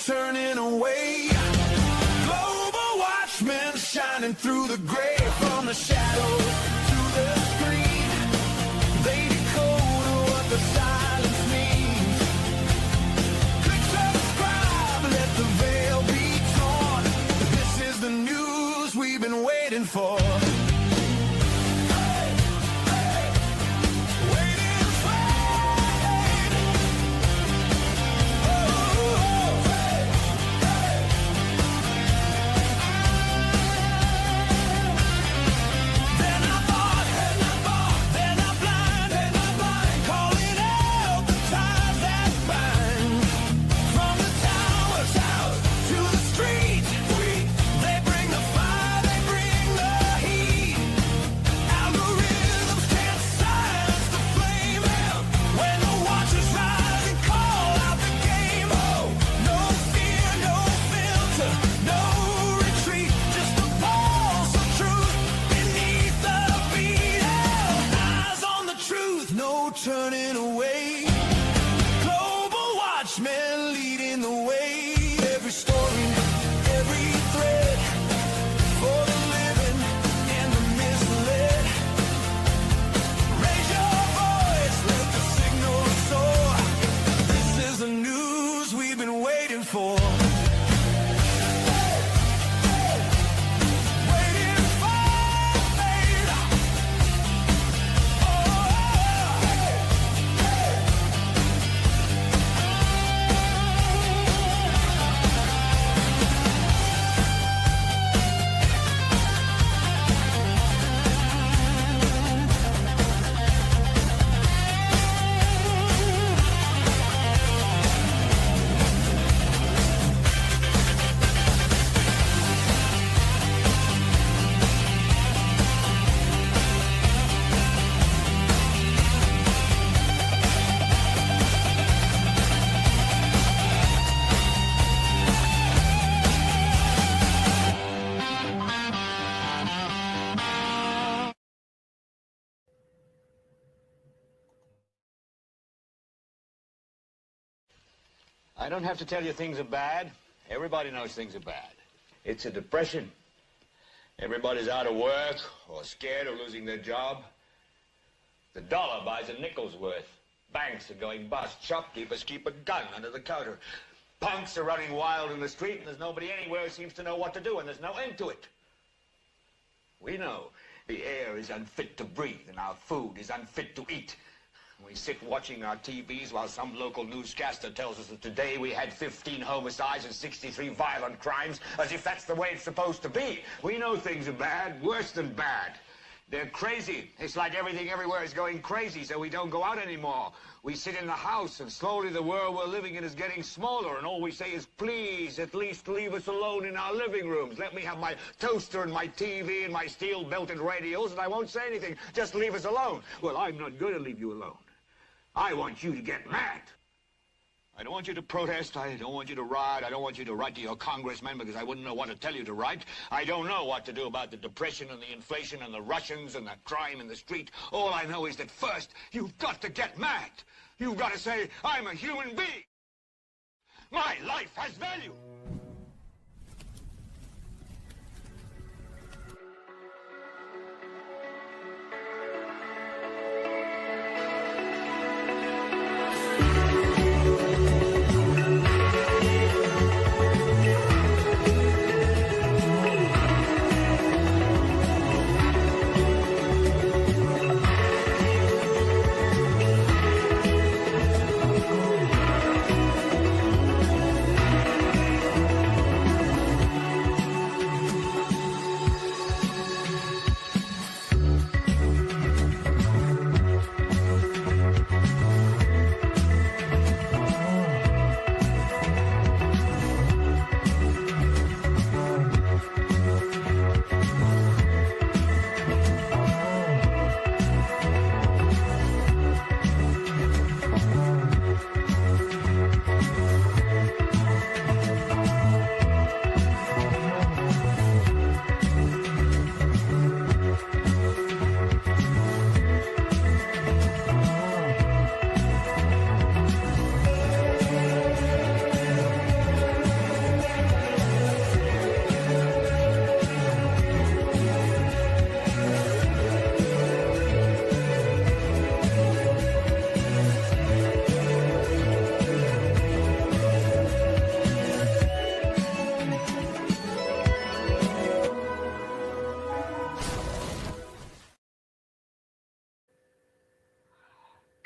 turning away. Global watchmen shining through the gray, from the shadows to the screen. They decode what the silence means. Click subscribe, let the veil be torn. This is the news we've been waiting for. Turning away, global watchmen leading the way. Every story, every thread, for the living and the misled. Raise your voice, let the signal soar. This is the news we've been waiting for. I don't have to tell you things are bad. Everybody knows things are bad. It's a depression. Everybody's out of work or scared of losing their job. The dollar buys a nickel's worth. Banks are going bust. Shopkeepers keep a gun under the counter. Punks are running wild in the street, and there's nobody anywhere who seems to know what to do, and there's no end to it. We know the air is unfit to breathe, and our food is unfit to eat. We sit watching our TVs while some local newscaster tells us that today we had 15 homicides and 63 violent crimes, as if that's the way it's supposed to be. We know things are bad, worse than bad. They're crazy. It's like everything everywhere is going crazy, so we don't go out anymore. We sit in the house, and slowly the world we're living in is getting smaller, and all we say is, please, at least leave us alone in our living rooms. Let me have my toaster and my TV and my steel-belted radios, and I won't say anything. Just leave us alone. Well, I'm not going to leave you alone. I want you to get mad. I don't want you to protest. I don't want you to riot. I don't want you to write to your congressman because I wouldn't know what to tell you to write. I don't know what to do about the depression and the inflation and the Russians and the crime in the street. All I know is that first, you've got to get mad. You've got to say, I'm a human being. My life has value.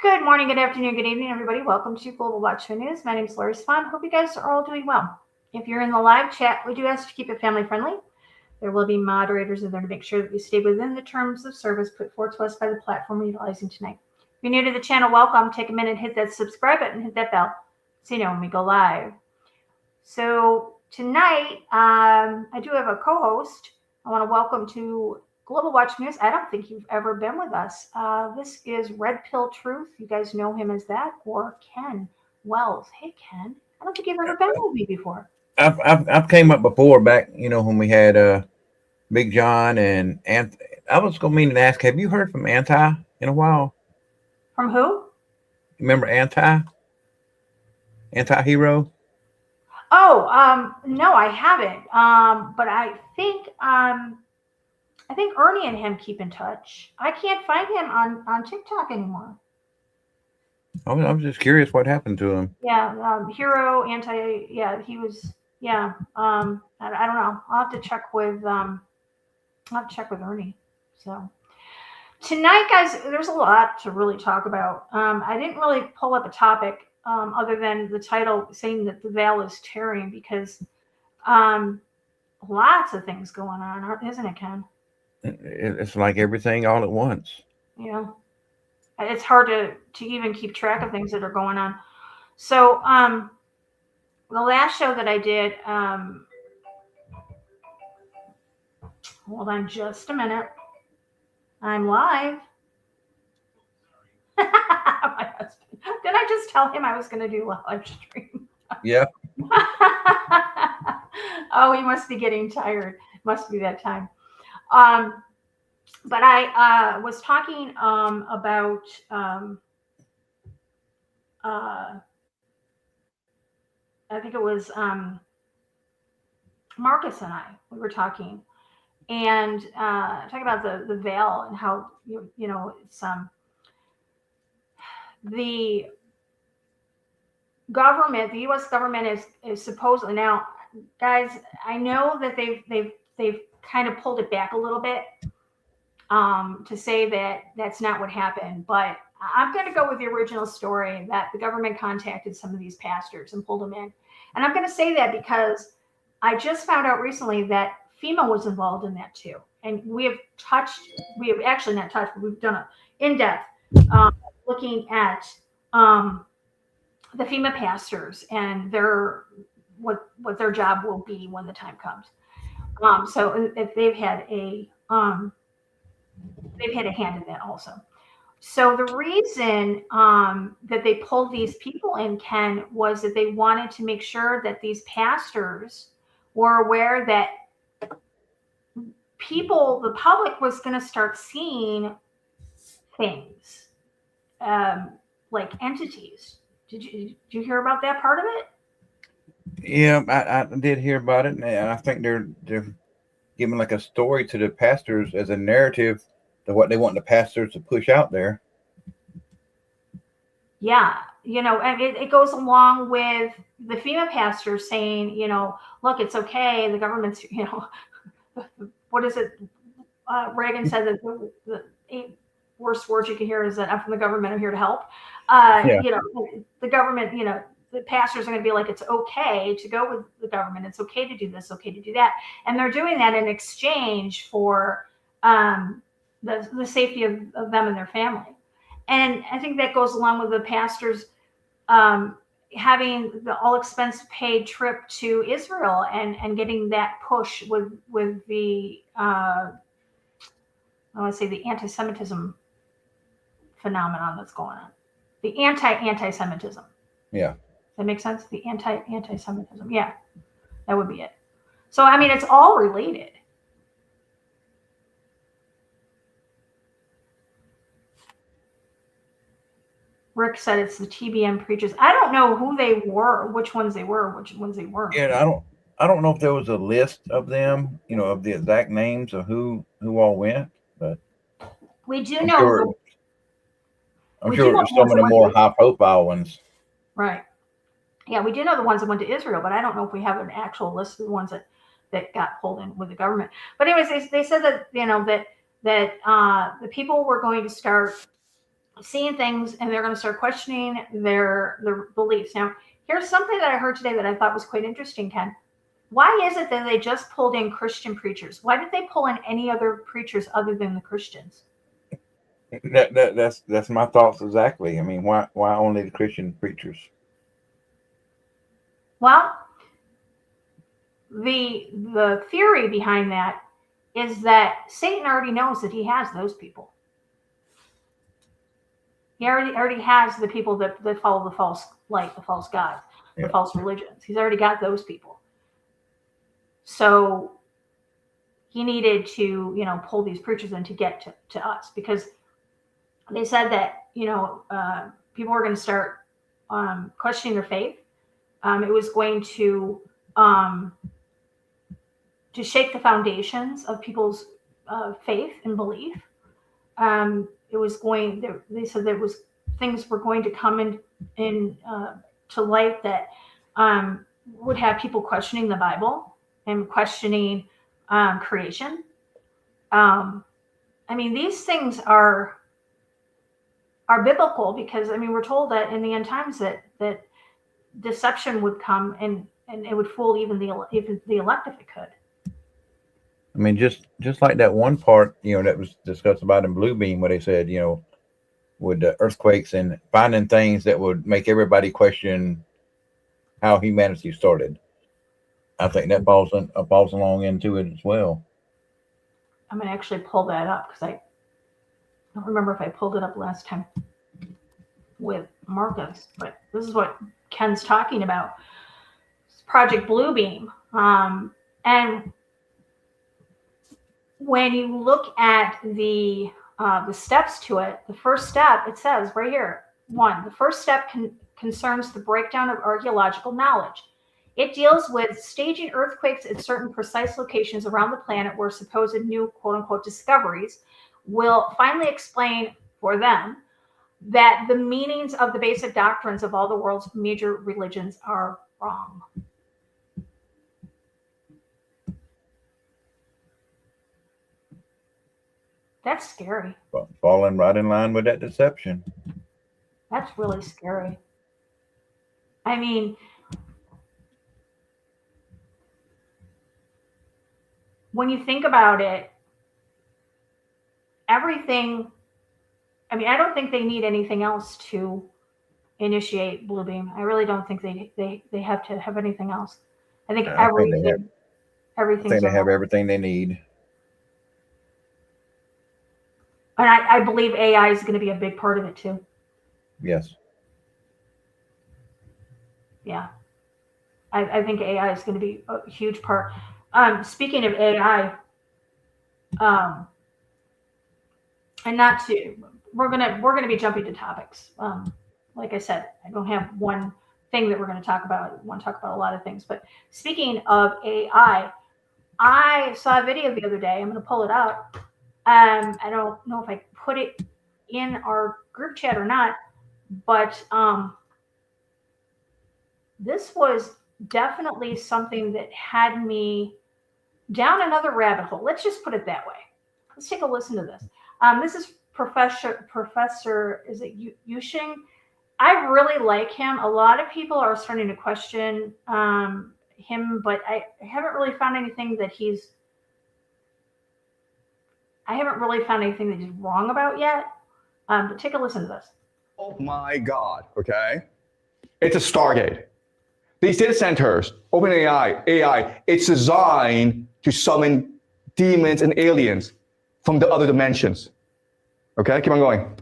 Good morning, good afternoon, good evening, everybody. Welcome to Global Watchman News. My name is Lori Swan. Hope you guys are all doing well. If you're in the live chat, we do ask to keep it family friendly. There will be moderators in there to make sure that we stay within the terms of service put forth to us by the platform we're utilizing tonight. If you're new to the channel, welcome. Take a minute, hit that subscribe button, hit that bell so you know when we go live. So tonight, I do have a co-host. I want to welcome to Global Watch News. I don't think you've ever been with us. This is Red Pill Truth. You guys know him as that, or Ken Wells. Hey, Ken. I don't think you've ever been with me before. I've came up before back, when we had Big John and I was gonna mean to ask, have you heard from Anti in a while? From who? Remember Anti-hero? Oh, no, I haven't. But I think Ernie and him keep in touch. I can't find him on TikTok anymore. I was just curious what happened to him. Yeah, hero, anti. Yeah, he was. Yeah. I don't know. I'll have to check with Ernie. So tonight, guys, there's a lot to really talk about. I didn't really pull up a topic other than the title saying that the veil is tearing because lots of things going on, isn't it, Ken? It's like everything all at once. Yeah. It's hard to even keep track of things that are going on. So the last show that I did, hold on just a minute. I'm live. My husband. Didn't I just tell him I was going to do a live stream? Yeah. Oh, he must be getting tired. Must be that time. But I was talking about I think it was Marcus and I. We were talking and talking about the veil and how it's the government, the U.S. government is supposedly now, guys. I know that they've kind of pulled it back a little bit to say that that's not what happened, but I'm going to go with the original story that the government contacted some of these pastors and pulled them in. And I'm going to say that because I just found out recently that FEMA was involved in that too. And we have actually not touched, but we've done an in-depth looking at the FEMA pastors and what their job will be when the time comes. So if they've had a hand in that also. So the reason that they pulled these people in, Ken, was that they wanted to make sure that these pastors were aware that the public was going to start seeing things like entities. Did you hear about that part of it? Yeah, I did hear about it, and I think they're giving like a story to the pastors as a narrative to what they want the pastors to push out there. Yeah, and it goes along with the FEMA pastors saying, look, it's okay. The government's, what is it? Reagan said that the 8 worst words you can hear is that I'm from the government. I'm here to help. The government, the pastors are going to be like, it's okay to go with the government. It's okay to do this, okay to do that. And they're doing that in exchange for the safety of them and their family. And I think that goes along with the pastors having the all expense paid trip to Israel and getting that push with the I want to say the anti-Semitism phenomenon that's going on. The anti-Semitism. Yeah. Does that make sense? The anti-Semitism. Yeah, that would be it. So, I mean, it's all related. Rick said it's the TBM preachers. I don't know who they were, which ones they were, which ones they weren't. Yeah, I don't know if there was a list of them, of the exact names of who all went, but we do know. I'm sure there's so many more high-profile ones. Right. Yeah, we do know the ones that went to Israel, but I don't know if we have an actual list of the ones that got pulled in with the government. But anyways, they said that that the people were going to start seeing things, and they're going to start questioning their beliefs. Now, here's something that I heard today that I thought was quite interesting, Ken. Why is it that they just pulled in Christian preachers? Why did they pull in any other preachers other than the Christians? That's my thoughts exactly. I mean, why only the Christian preachers? Well, the theory behind that is that Satan already knows that he has those people. He already has the people that follow the false light, the false gods, the false religions. He's already got those people. So he needed to, pull these preachers in to get to us, because they said that, people were going to start questioning their faith. It was going to shake the foundations of people's faith and belief. It was going. They said there was things were going to come in to light that would have people questioning the Bible and questioning creation. I mean, these things are biblical, because we're told that in the end times that deception would come, and it would fool even the elect if it could. I mean, just like that one part, that was discussed about in Bluebeam, where they said, with the earthquakes and finding things that would make everybody question how humanity started. I think that falls along into it as well. I'm going to actually pull that up, because I don't remember if I pulled it up last time with Marcus, but this is what Ken's talking about. It's Project Bluebeam. And when you look at the steps to it, the first step, it says right here, 1, the first step concerns the breakdown of archaeological knowledge. It deals with staging earthquakes at certain precise locations around the planet where supposed new quote-unquote discoveries will finally explain for them that the meanings of the basic doctrines of all the world's major religions are wrong. That's scary. Falling right in line with that deception. That's really scary. I mean, when you think about it, everything, I don't think they need anything else to initiate Bluebeam. I really don't think they have to have anything else. I think everything they have everything they need. And I believe AI is going to be a big part of it too. Yes. Yeah. I think AI is going to be a huge part. Speaking of AI, and not to, we're gonna be jumping to topics. Like I said, I don't have one thing that we're going to talk about. I want to talk about a lot of things. But speaking of AI, I saw a video the other day. I'm going to pull it up. I don't know if I put it in our group chat or not, but this was definitely something that had me down another rabbit hole. Let's just put it that way. Let's take a listen to this. This is Professor, is it Yushing? I really like him. A lot of people are starting to question him, but I haven't really found anything that he's wrong about yet. But take a listen to this. Oh my God, okay? It's a Stargate. These data centers, OpenAI, AI, it's designed to summon demons and aliens from the other dimensions. Okay, keep on going.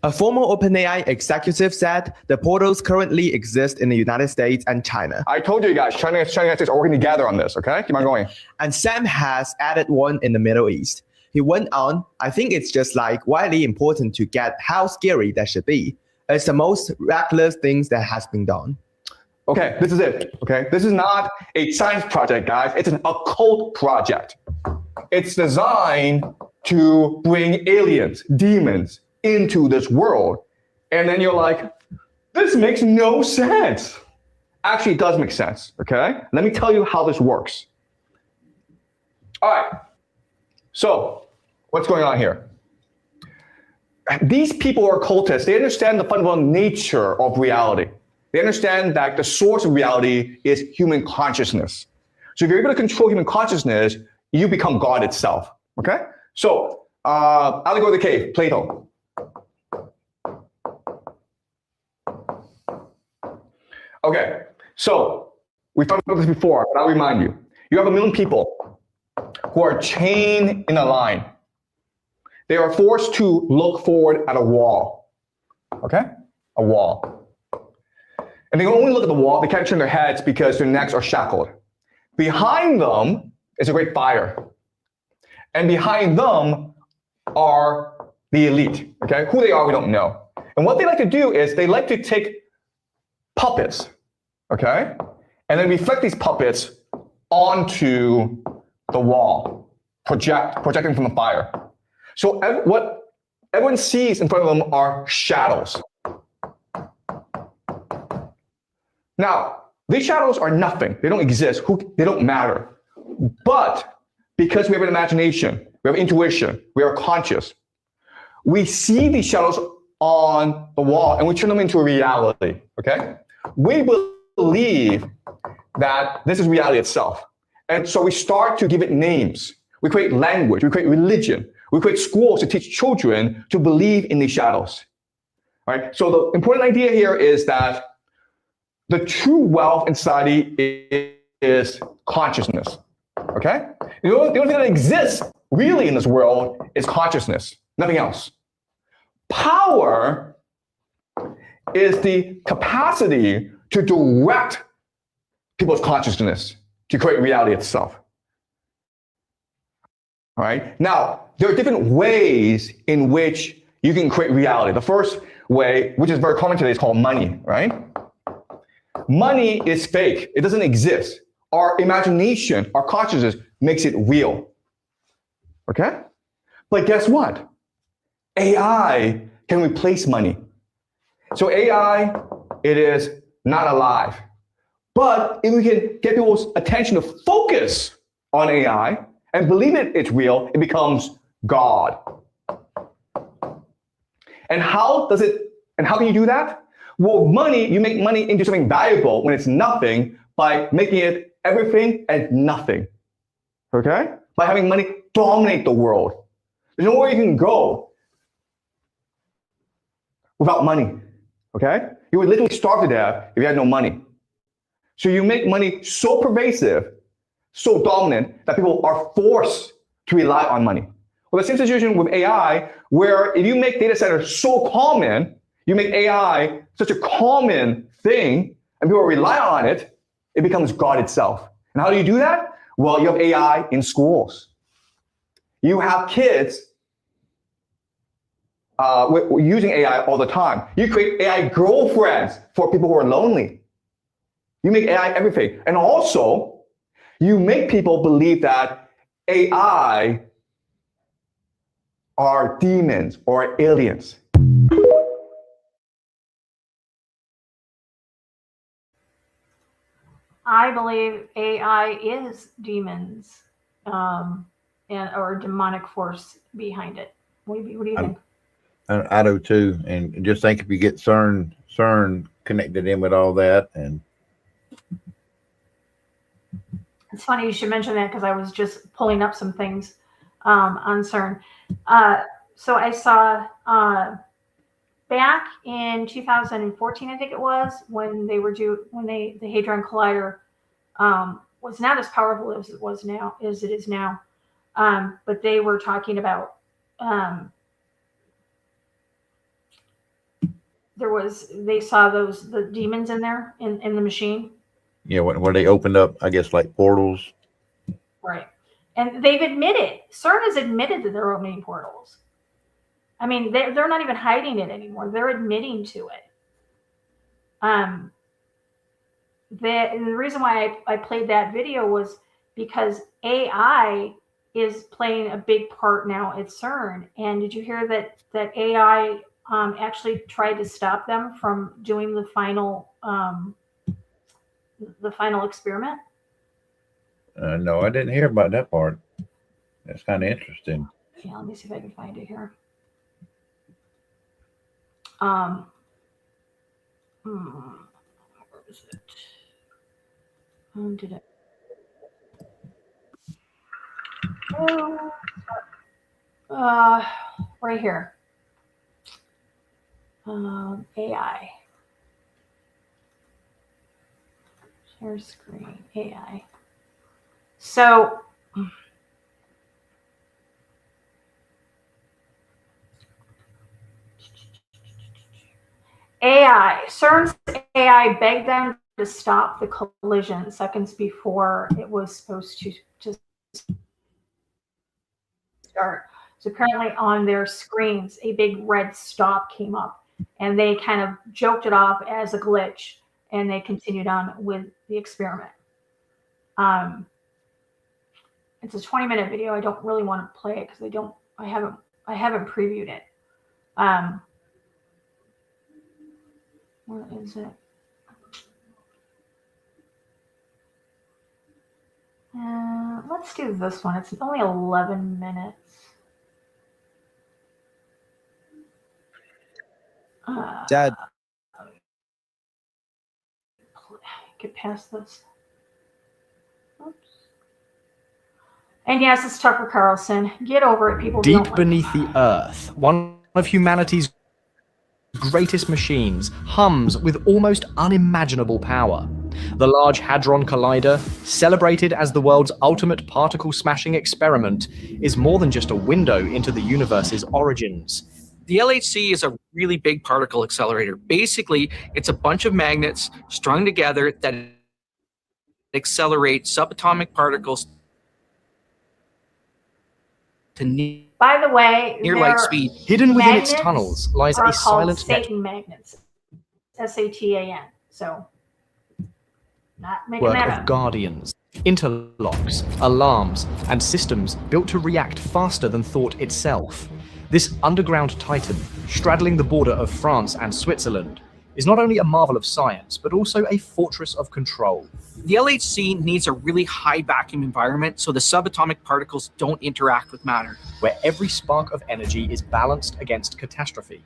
A former OpenAI executive said the portals currently exist in the United States and China. I told you guys, China and the United States are working together on this, okay? Keep on going. And Sam has added one in the Middle East. He went on, I think it's just like widely important to get how scary that should be. It's the most reckless things that has been done. Okay, this is it, okay? This is not a science project, guys. It's an occult project. It's designed to bring aliens, demons into this world. And then you're like, this makes no sense. Actually, it does make sense, okay? Let me tell you how this works. All right, so what's going on here? these people are occultists. They understand the fundamental nature of reality. They understand that the source of reality is human consciousness. So if you're able to control human consciousness, you become God itself. Okay? So, allegory of the cave, Plato. Okay, so we talked about this before, but I'll remind you. You have 1 million people who are chained in a line. They are forced to look forward at a wall. Okay? A wall. And they can only look at the wall. They can't turn their heads because their necks are shackled. Behind them is a great fire. And behind them are the elite. Okay? Who they are, we don't know. And what they like to do is they like to take puppets, okay? And then reflect these puppets onto the wall, projecting from the fire. So what everyone sees in front of them are shadows. Now, these shadows are nothing. They don't exist. They don't matter. But because we have an imagination, we have intuition, we are conscious, we see these shadows on the wall and we turn them into a reality, okay? We believe that this is reality itself. And so we start to give it names. We create language, we create religion, we create schools to teach children to believe in these shadows. All right? So the important idea here is that the true wealth in society is consciousness. Okay? The only thing that exists really in this world is consciousness, nothing else. Power is the capacity to direct people's consciousness to create reality itself. All right? Now, there are different ways in which you can create reality. The first way, which is very common today, is called money, right? Money is fake. It doesn't exist. Our imagination, our consciousness makes it real. Okay? But guess what? AI can replace money. So AI, it is not alive. But if we can get people's attention to focus on AI and believe it's real, it becomes God. And how can you do that? Well, money, you make money into something valuable when it's nothing by making it everything and nothing. Okay? By having money dominate the world. There's nowhere you can go without money. Okay? You would literally starve to death if you had no money. So you make money so pervasive, so dominant, that people are forced to rely on money. Well, the same situation with AI, where if you make data centers so common, you make AI such a common thing, and people rely on it, it becomes God itself. And how do you do that? Well, you have AI in schools. You have kids using AI all the time. You create AI girlfriends for people who are lonely. You make AI everything. And also, you make people believe that AI are demons or aliens. I believe AI is demons, or demonic force behind it. What do you think? I do too. And just think if you get CERN connected in with all that, and it's funny you should mention that because I was just pulling up some things on CERN. So I saw back in 2014, I think it was, when the Hadron Collider was not as powerful as it is now. But they were talking about they saw the demons in there in the machine. yeah, where they opened up, I guess, like portals. Right. And they've admitted, CERN has admitted that they're opening portals. I mean, they're not even hiding it anymore. They're admitting to it. And the reason why I played that video was because AI is playing a big part now at CERN. And did you hear that AI actually tried to stop them from doing the final experiment? No, I didn't hear about that part. That's kind of interesting. Yeah, let me see if I can find it here. Where is it? Did it? Right here. AI. Share screen. AI. So. AI. CERN's AI begged them to stop the collision seconds before it was supposed to start. So apparently on their screens, a big red stop came up, and they kind of joked it off as a glitch, and they continued on with the experiment. It's a 20-minute video. I don't really want to play it because I haven't previewed it. Where is it? Let's do this one. It's only 11 minutes. Dad, Get past this. Oops. And yes, it's Tucker Carlson. Get over it, people. Deep beneath the earth, one of humanity's greatest machines hums with almost unimaginable power. The Large Hadron Collider, celebrated as the world's ultimate particle-smashing experiment, is more than just a window into the universe's origins. The LHC is a really big particle accelerator. Basically, it's a bunch of magnets strung together that accelerate subatomic particles to By the way, near light speed. Hidden within its tunnels lies a silent Satan magnets. SATAN. So, not making network that of up. guardians, interlocks, alarms, and systems built to react faster than thought itself. This underground titan, straddling the border of France and Switzerland, is not only a marvel of science, but also a fortress of control. The LHC needs a really high vacuum environment so the subatomic particles don't interact with matter, where every spark of energy is balanced against catastrophe.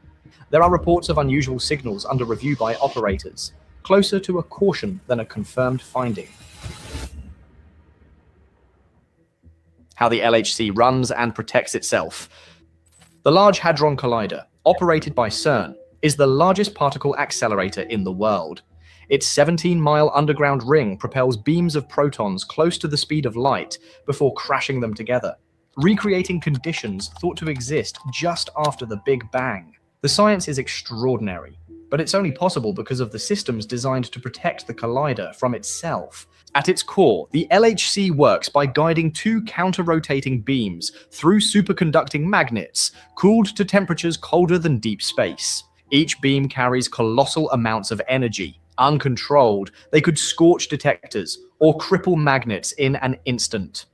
There are reports of unusual signals under review by operators, closer to a caution than a confirmed finding. How the LHC runs and protects itself. The Large Hadron Collider, operated by CERN, is the largest particle accelerator in the world. Its 17-mile underground ring propels beams of protons close to the speed of light before crashing them together, recreating conditions thought to exist just after the Big Bang. The science is extraordinary, but it's only possible because of the systems designed to protect the collider from itself. At its core, the LHC works by guiding two counter-rotating beams through superconducting magnets, cooled to temperatures colder than deep space. Each beam carries colossal amounts of energy. Uncontrolled, they could scorch detectors or cripple magnets in an instant.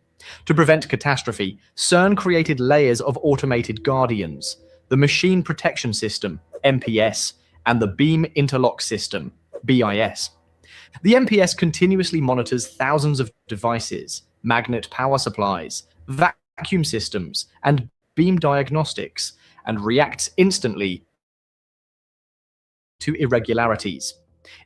To prevent catastrophe, CERN created layers of automated guardians, the Machine Protection System, MPS, and the Beam Interlock System, BIS. The MPS continuously monitors thousands of devices, magnet power supplies, vacuum systems, and beam diagnostics, and reacts instantly to irregularities.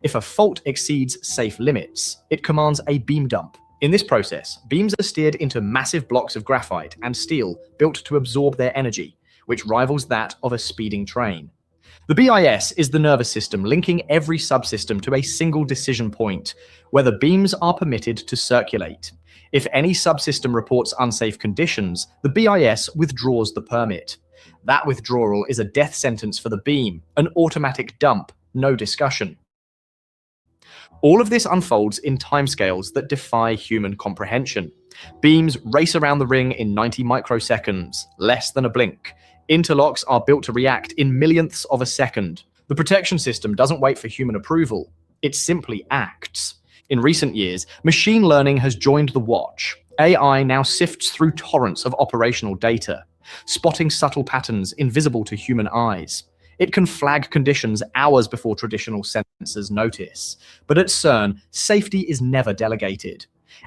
If a fault exceeds safe limits, it commands a beam dump. In this process, beams are steered into massive blocks of graphite and steel built to absorb their energy, which rivals that of a speeding train. The BIS is the nervous system linking every subsystem to a single decision point, where the beams are permitted to circulate. If any subsystem reports unsafe conditions, the BIS withdraws the permit. That withdrawal is a death sentence for the beam, an automatic dump, no discussion. All of this unfolds in timescales that defy human comprehension. Beams race around the ring in 90 microseconds, less than a blink. Interlocks are built to react in millionths of a second. The protection system doesn't wait for human approval. It simply acts. In recent years, machine learning has joined the watch. AI now sifts through torrents of operational data, spotting subtle patterns invisible to human eyes. It can flag conditions hours before traditional sensors notice. But at CERN, safety is never delegated.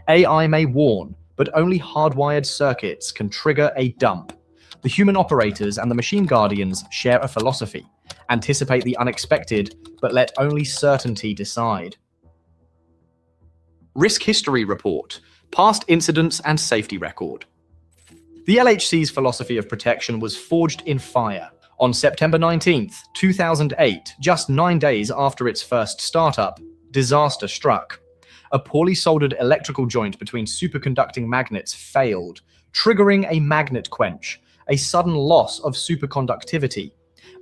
AI may warn, but only hardwired circuits can trigger a dump. The human operators and the machine guardians share a philosophy. anticipate the unexpected, but let only certainty decide. Risk History Report, Past Incidents and Safety Record. The LHC's philosophy of protection was forged in fire. On September 19th, 2008, just 9 days after its first startup, disaster struck. A poorly soldered electrical joint between superconducting magnets failed, triggering a magnet quench, a sudden loss of superconductivity.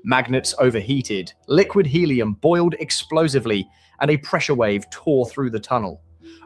Magnets overheated, liquid helium boiled explosively, and a pressure wave tore through the tunnel.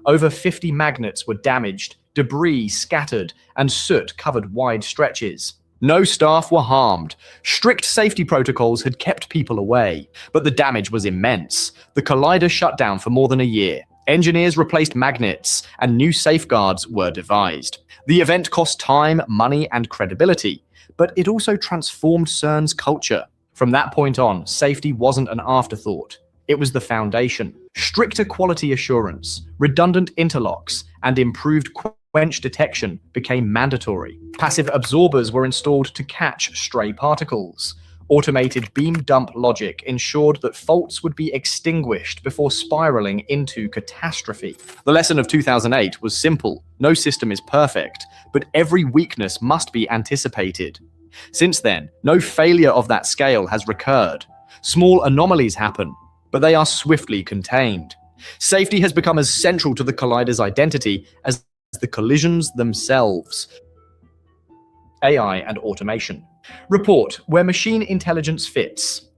Over 50 magnets were damaged, debris scattered, and soot covered wide stretches. No staff were harmed. Strict safety protocols had kept people away, but the damage was immense. The collider shut down for more than a year. Engineers replaced magnets, and new safeguards were devised. The event cost time, money, and credibility, but it also transformed CERN's culture. From that point on, safety wasn't an afterthought. It was the foundation. Stricter quality assurance, redundant interlocks, and improved quench detection became mandatory. Passive absorbers were installed to catch stray particles. Automated beam dump logic ensured that faults would be extinguished before spiraling into catastrophe. The lesson of 2008 was simple. No system is perfect, but every weakness must be anticipated. Since then, no failure of that scale has recurred. Small anomalies happen, but they are swiftly contained. Safety has become as central to the collider's identity as the collisions themselves. AI and automation. Report where machine intelligence fits.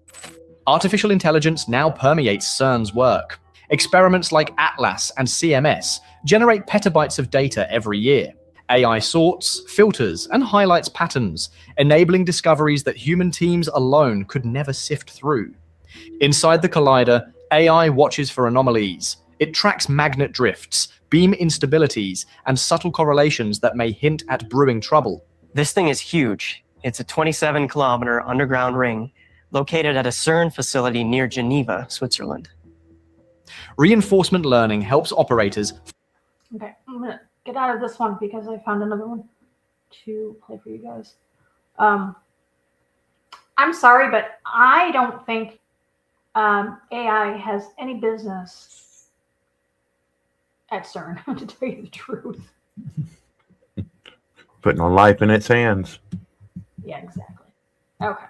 Artificial intelligence now permeates CERN's work. Experiments like ATLAS and CMS generate petabytes of data every year. AI sorts, filters, and highlights patterns, enabling discoveries that human teams alone could never sift through. Inside the collider, AI watches for anomalies. It tracks magnet drifts, beam instabilities, and subtle correlations that may hint at brewing trouble. This thing is huge. It's a 27-kilometer underground ring located at a CERN facility near Geneva, Switzerland. Reinforcement learning helps operators. Okay, I'm gonna get out of this one because I found another one to play for you guys. I'm sorry, but I don't think AI has any business at CERN, to tell you the truth. Putting a life in its hands. Yeah, exactly. Okay.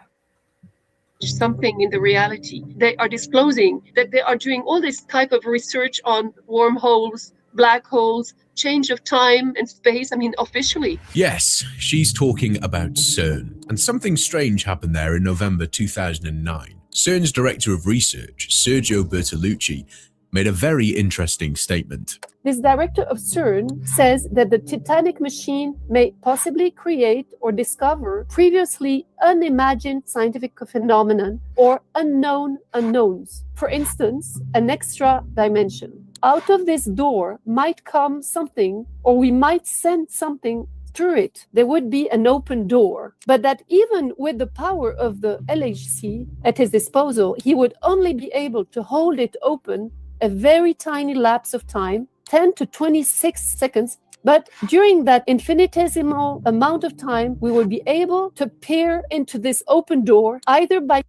Something in the reality. They are disclosing that they are doing all this type of research on wormholes, black holes, change of time and space, officially. Yes, she's talking about CERN. And something strange happened there in November 2009. CERN's director of research, Sergio Bertolucci, made a very interesting statement. This director of CERN says that the Titanic machine may possibly create or discover previously unimagined scientific phenomenon or unknown unknowns. For instance, an extra dimension. Out of this door might come something, or we might send something through it. There would be an open door, but that even with the power of the LHC at his disposal, he would only be able to hold it open a very tiny lapse of time, 10 to 26 seconds. But during that infinitesimal amount of time, we will be able to peer into this open door either by...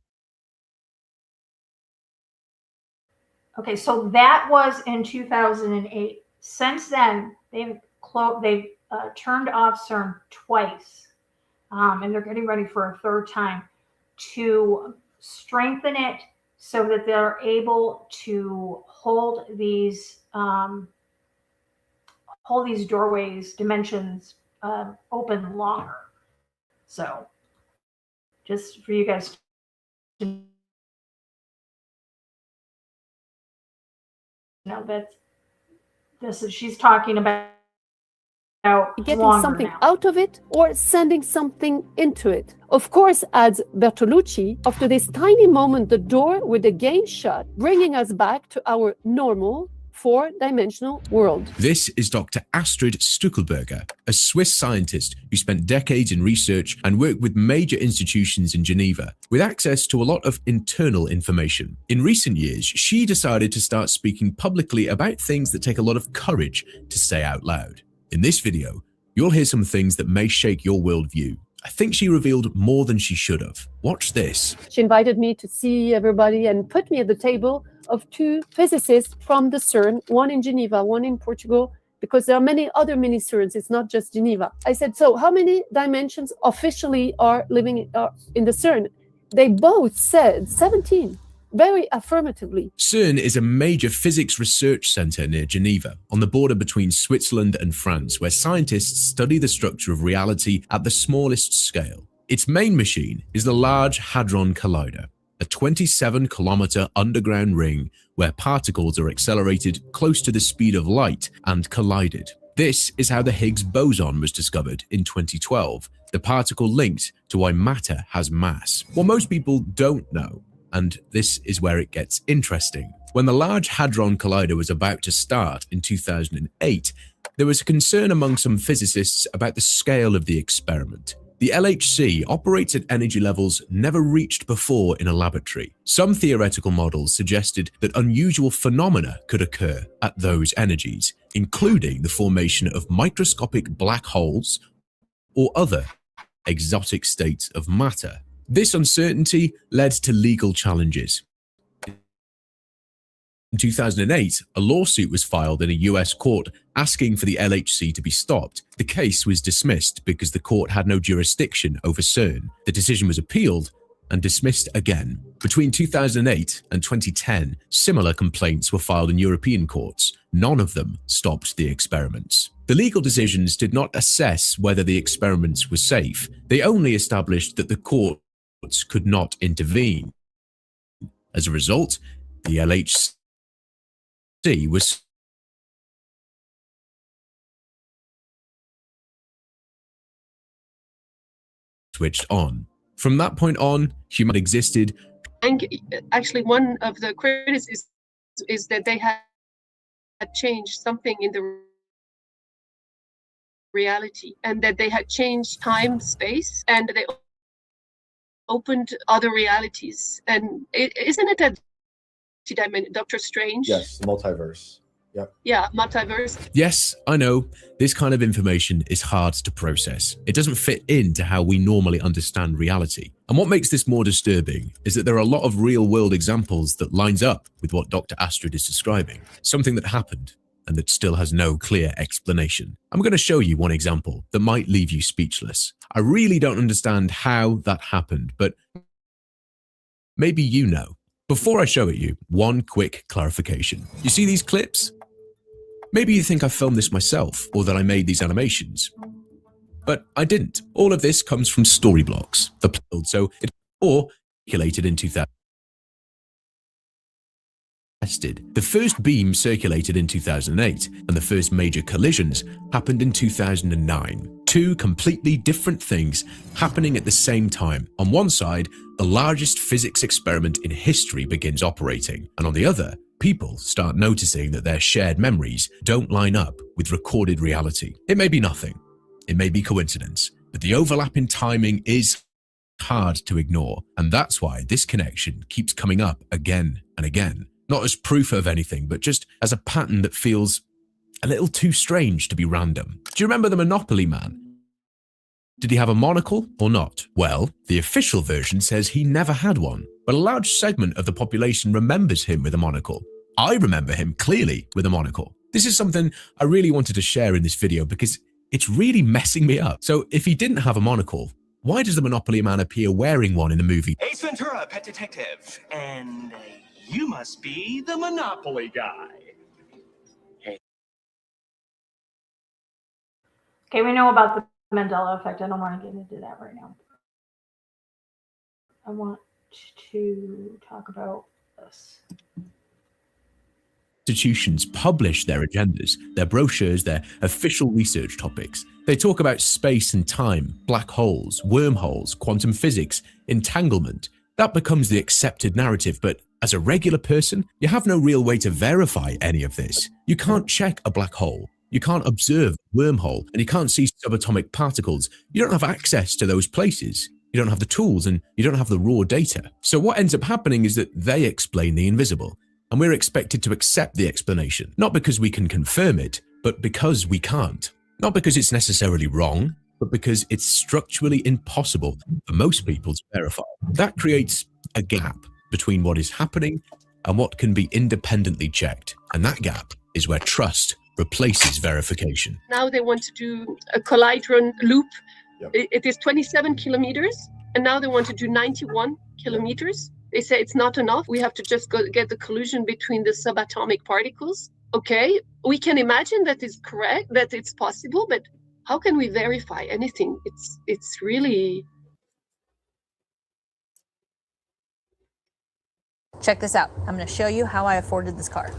Okay, so that was in 2008. Since then, they've turned off CERN twice, and they're getting ready for a third time to strengthen it so that they're able to hold these doorways, dimensions open longer. So, just for you guys to know that she's talking about getting something out of it or sending something into it. Of course, adds Bertolucci, after this tiny moment, the door would again shut, bringing us back to our normal four-dimensional world. This is Dr. Astrid Stuckelberger, a Swiss scientist who spent decades in research and worked with major institutions in Geneva, with access to a lot of internal information. In recent years, she decided to start speaking publicly about things that take a lot of courage to say out loud. In this video, you'll hear some things that may shake your worldview, I think she revealed more than she should have. Watch this. She invited me to see everybody and put me at the table of two physicists from the CERN, one in Geneva, one in Portugal, because there are many other mini CERNs. It's not just Geneva. I said, so how many dimensions officially are living in the CERN? They both said 17, very affirmatively. CERN is a major physics research center near Geneva, on the border between Switzerland and France, where scientists study the structure of reality at the smallest scale. Its main machine is the Large Hadron Collider, a 27-kilometer underground ring where particles are accelerated close to the speed of light and collided. This is how the Higgs boson was discovered in 2012, the particle linked to why matter has mass. What most people don't know, and this is where it gets interesting. When the Large Hadron Collider was about to start in 2008, there was a concern among some physicists about the scale of the experiment. The LHC operates at energy levels never reached before in a laboratory. Some theoretical models suggested that unusual phenomena could occur at those energies, including the formation of microscopic black holes or other exotic states of matter. This uncertainty led to legal challenges. In 2008, a lawsuit was filed in a US court asking for the LHC to be stopped. The case was dismissed because the court had no jurisdiction over CERN. The decision was appealed and dismissed again. Between 2008 and 2010, similar complaints were filed in European courts. None of them stopped the experiments. The legal decisions did not assess whether the experiments were safe. They only established that the courts could not intervene. As a result, the LHC was switched on. From that point on, humanity existed. And actually, one of the criticisms is that they had changed something in the reality, and that they had changed time, space, and they opened other realities. And isn't it a Doctor Strange? Yes, multiverse. Yep. Yeah, multiverse. Yes, I know, this kind of information is hard to process. It doesn't fit into how we normally understand reality. And what makes this more disturbing is that there are a lot of real-world examples that lines up with what Dr. Astrid is describing, something that happened and that still has no clear explanation. I'm going to show you one example that might leave you speechless. I really don't understand how that happened, but maybe you know. Before I show it you, one quick clarification. You see these clips? Maybe you think I filmed this myself or that I made these animations. But I didn't. All of this comes from Storyblocks, so it or circulated in 2000. The first beam circulated in 2008, and the first major collisions happened in 2009. Two completely different things happening at the same time. On one side, the largest physics experiment in history begins operating, and on the other, people start noticing that their shared memories don't line up with recorded reality. It may be nothing, it may be coincidence, but the overlap in timing is hard to ignore, and that's why this connection keeps coming up again and again. Not as proof of anything, but just as a pattern that feels a little too strange to be random. Do you remember the Monopoly Man? Did he have a monocle or not? Well, the official version says he never had one, but a large segment of the population remembers him with a monocle. I remember him clearly with a monocle. This is something I really wanted to share in this video because it's really messing me up. So if he didn't have a monocle, why does the Monopoly Man appear wearing one in the movie? Ace Ventura, Pet Detective, and you must be the Monopoly guy. Okay, we know about the Mandela effect. I don't want to get into that right now. I want to talk about this. Institutions publish their agendas, their brochures, their official research topics. They talk about space and time, black holes, wormholes, quantum physics, entanglement. That becomes the accepted narrative, but as a regular person, you have no real way to verify any of this. You can't check a black hole. You can't observe a wormhole, and you can't see subatomic particles. You don't have access to those places. You don't have the tools, and you don't have the raw data. So what ends up happening is that they explain the invisible, and we're expected to accept the explanation, not because we can confirm it, but because we can't. Not because it's necessarily wrong, but because it's structurally impossible for most people to verify. That creates a gap between what is happening and what can be independently checked. And that gap is where trust replaces verification. Now they want to do a collidron loop. It is 27 kilometers, and now they want to do 91 kilometers. They say it's not enough. We have to just get the collision between the subatomic particles. Okay, we can imagine that it's correct, that it's possible, but how can we verify anything? It's really... Check this out. I'm going to show you how I afforded this car.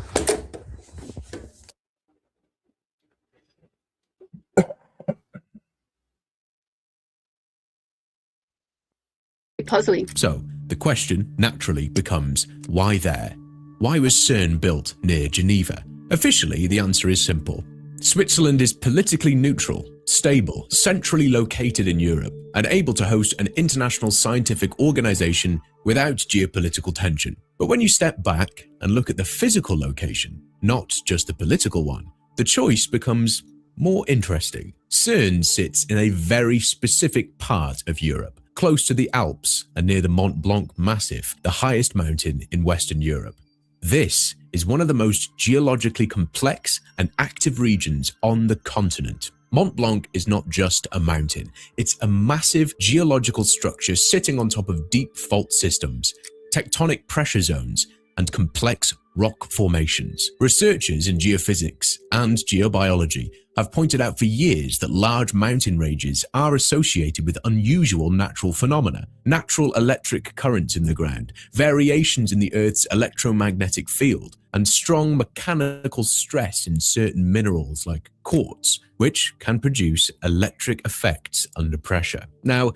Puzzling. So the question naturally becomes, why there? Why was CERN built near Geneva? Officially, the answer is simple. Switzerland is politically neutral, stable, centrally located in Europe, and able to host an international scientific organization without geopolitical tension. But when you step back and look at the physical location, not just the political one, the choice becomes more interesting. CERN sits in a very specific part of Europe, close to the Alps and near the Mont Blanc Massif, the highest mountain in Western Europe. This is one of the most geologically complex and active regions on the continent. Mont Blanc is not just a mountain, it's a massive geological structure sitting on top of deep fault systems, tectonic pressure zones, and complex rock formations. Researchers in geophysics and geobiology have pointed out for years that large mountain ranges are associated with unusual natural phenomena, natural electric currents in the ground, variations in the Earth's electromagnetic field, and strong mechanical stress in certain minerals like quartz, which can produce electric effects under pressure. Now,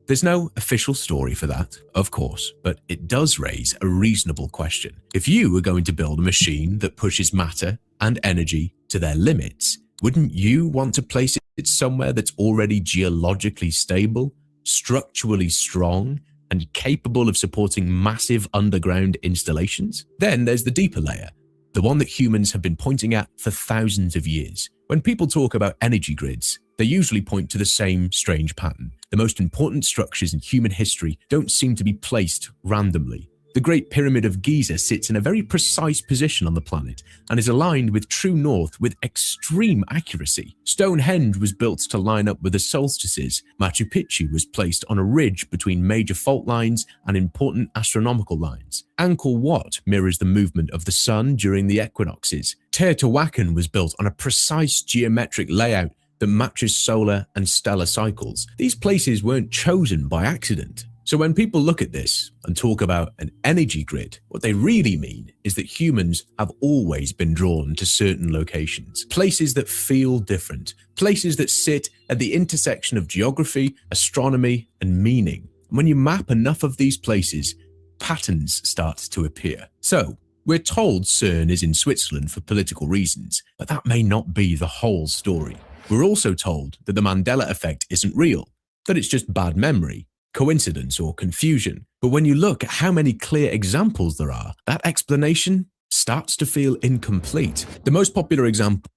there's no official story for that, of course, but it does raise a reasonable question. If you were going to build a machine that pushes matter and energy to their limits, wouldn't you want to place it somewhere that's already geologically stable, structurally strong, and capable of supporting massive underground installations? Then there's the deeper layer, the one that humans have been pointing at for thousands of years. When people talk about energy grids, they usually point to the same strange pattern. The most important structures in human history don't seem to be placed randomly. The Great Pyramid of Giza sits in a very precise position on the planet and is aligned with true north with extreme accuracy. Stonehenge was built to line up with the solstices. Machu Picchu was placed on a ridge between major fault lines and important astronomical lines. Angkor Wat mirrors the movement of the sun during the equinoxes. Teotihuacan was built on a precise geometric layout that matches solar and stellar cycles. These places weren't chosen by accident. So when people look at this and talk about an energy grid, what they really mean is that humans have always been drawn to certain locations, places that feel different, places that sit at the intersection of geography, astronomy, and meaning. And when you map enough of these places, patterns start to appear. So we're told CERN is in Switzerland for political reasons, but that may not be the whole story. We're also told that the Mandela effect isn't real, that it's just bad memory, coincidence, or confusion. But when you look at how many clear examples there are, that explanation starts to feel incomplete. The most popular example.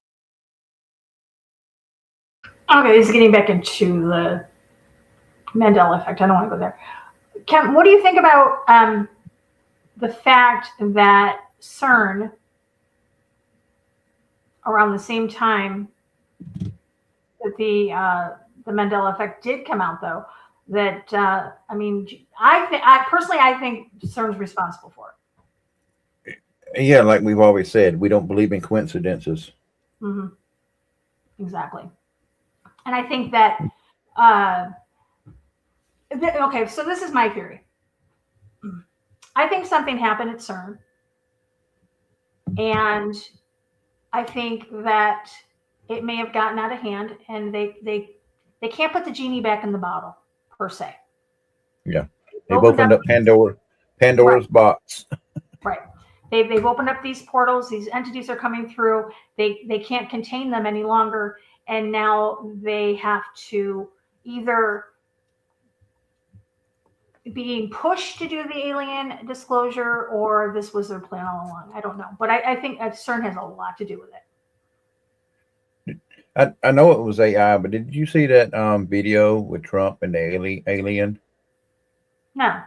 Okay, this is getting back into the Mandela effect. I don't want to go there. Kim, what do you think about the fact that CERN, around the same time that the Mandela effect did come out, though, that I mean, I personally think CERN's responsible for it. Yeah, like we've always said, we don't believe in coincidences. Mm-hmm. Exactly, and I think that okay. So this is my theory. I think something happened at CERN, and I think that it may have gotten out of hand, and they can't put the genie back in the bottle, per se. Yeah, they've opened up Pandora's box. Right. They've opened up these portals. These entities are coming through. They can't contain them any longer, and now they have to either being pushed to do the alien disclosure, or this was their plan all along. I don't know, but I think CERN has a lot to do with it. I know it was AI, but did you see that video with Trump and the alien? No,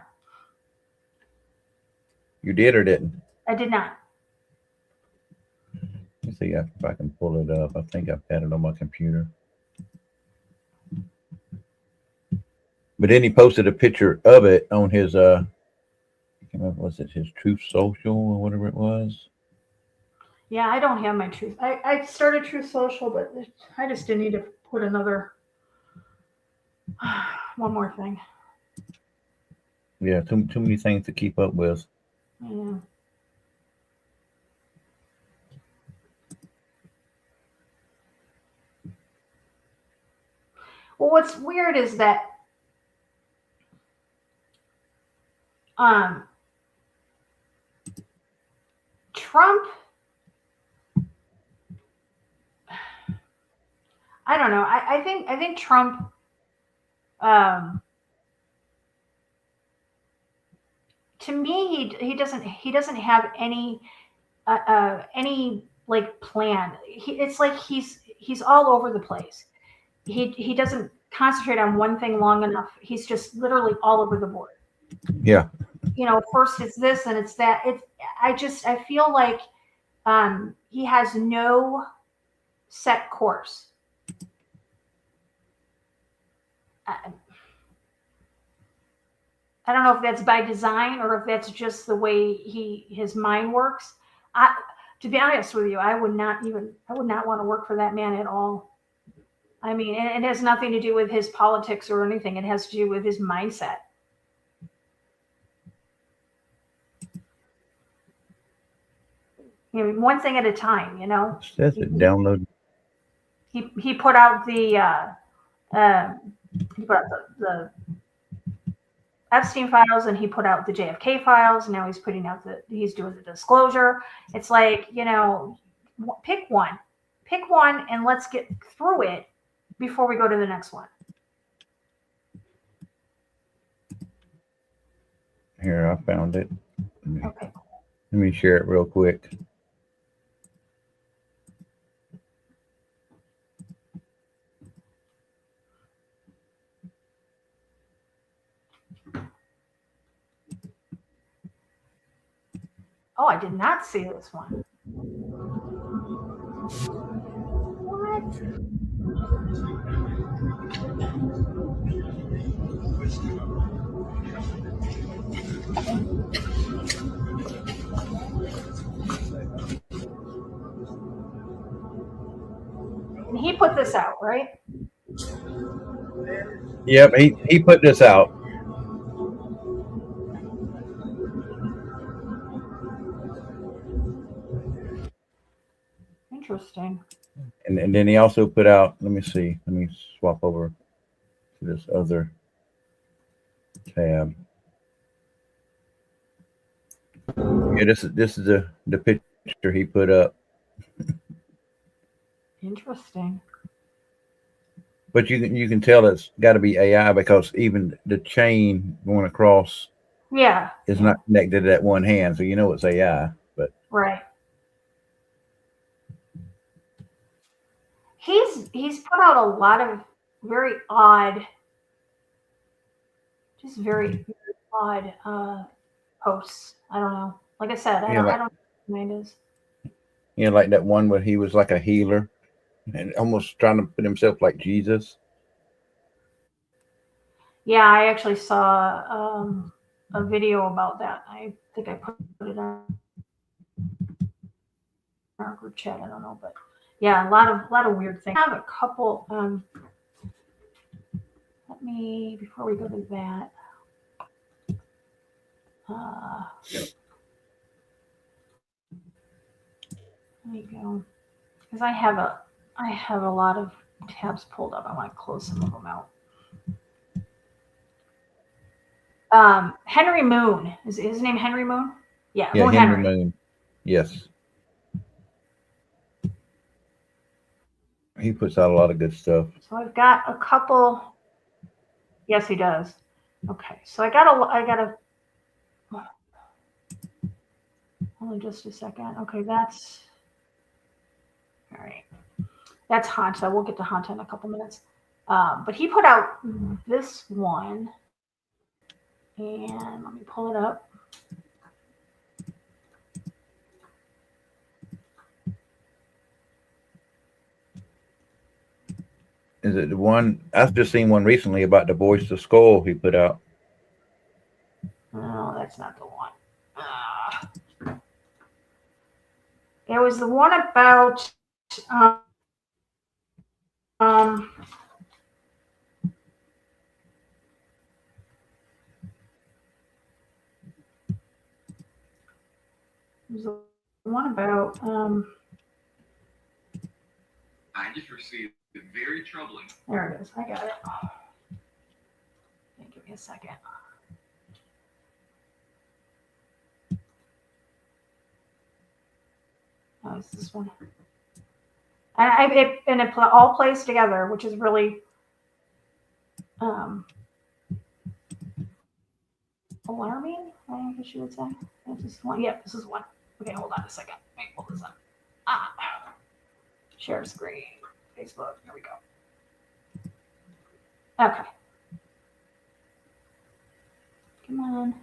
You did or didn't? I did not. Let's see if I can pull it up. I think I've had it on my computer. But then he posted a picture of it on his was it his Truth Social or whatever it was? Yeah, I don't have my Truth. I started Truth Social, but I just didn't need to put another one more thing. Yeah, too many things to keep up with. Yeah. Well, what's weird is that Trump, I don't know. I think Trump to me he doesn't have any like plan. It's like he's all over the place. He doesn't concentrate on one thing long enough. He's just literally all over the board. Yeah. You know, first it's this and it's that. I feel like he has no set course. I don't know if that's by design or if that's just the way his mind works. To be honest with you, I would not want to work for that man at all. I mean, it has nothing to do with his politics or anything. It has to do with his mindset. You know, one thing at a time, you know. That's it. Download. He put out the Epstein files, and he put out the JFK files. Now he's putting out he's doing the disclosure. It's like, you know, pick one, and let's get through it before we go to the next one. Here, I found it. Okay. Let me share it real quick. Oh, I did not see this one. What? And he put this out, right? Yep, he put this out. Interesting. And then he also put out, let me see, let me swap over to this other tab. Yeah, this is the picture he put up. Interesting. But you can tell it's got to be AI because even the chain going across is not connected to that one hand, so you know it's AI. But right. He's put out a lot of very odd, just very odd posts. I don't know. Like I said, I don't know what mine is. You know, like that one where he was like a healer and almost trying to put himself like Jesus. Yeah, I actually saw a video about that. I think I put it on our group chat. I don't know, but yeah, a lot of weird things. I have a couple. Let me, before we go to that. There you go. Because I have a lot of tabs pulled up. I want to close some of them out. Henry Moon. Is his name Henry Moon? Yeah, Yeah, Moon Henry Moon. Yes. He puts out a lot of good stuff. So I've got a couple. Yes, he does. Okay, so I got a. Hold on just a second. Okay, that's all right. That's Hanta. We'll get to Hanta in a couple minutes. But he put out this one. And let me pull it up. Is it the one? I've just seen one recently about the voice to skull he put out. No, that's not the one. There was the one about there's the one about I just received a very troubling. there it is. I got it. Give me a second. Oh, it's this one. And it all plays together, which is really alarming, I guess you would say. This is one. Yep, this is one. Okay, hold on a second. Let me pull this up. Share screen. Facebook. There we go. Okay. Come on.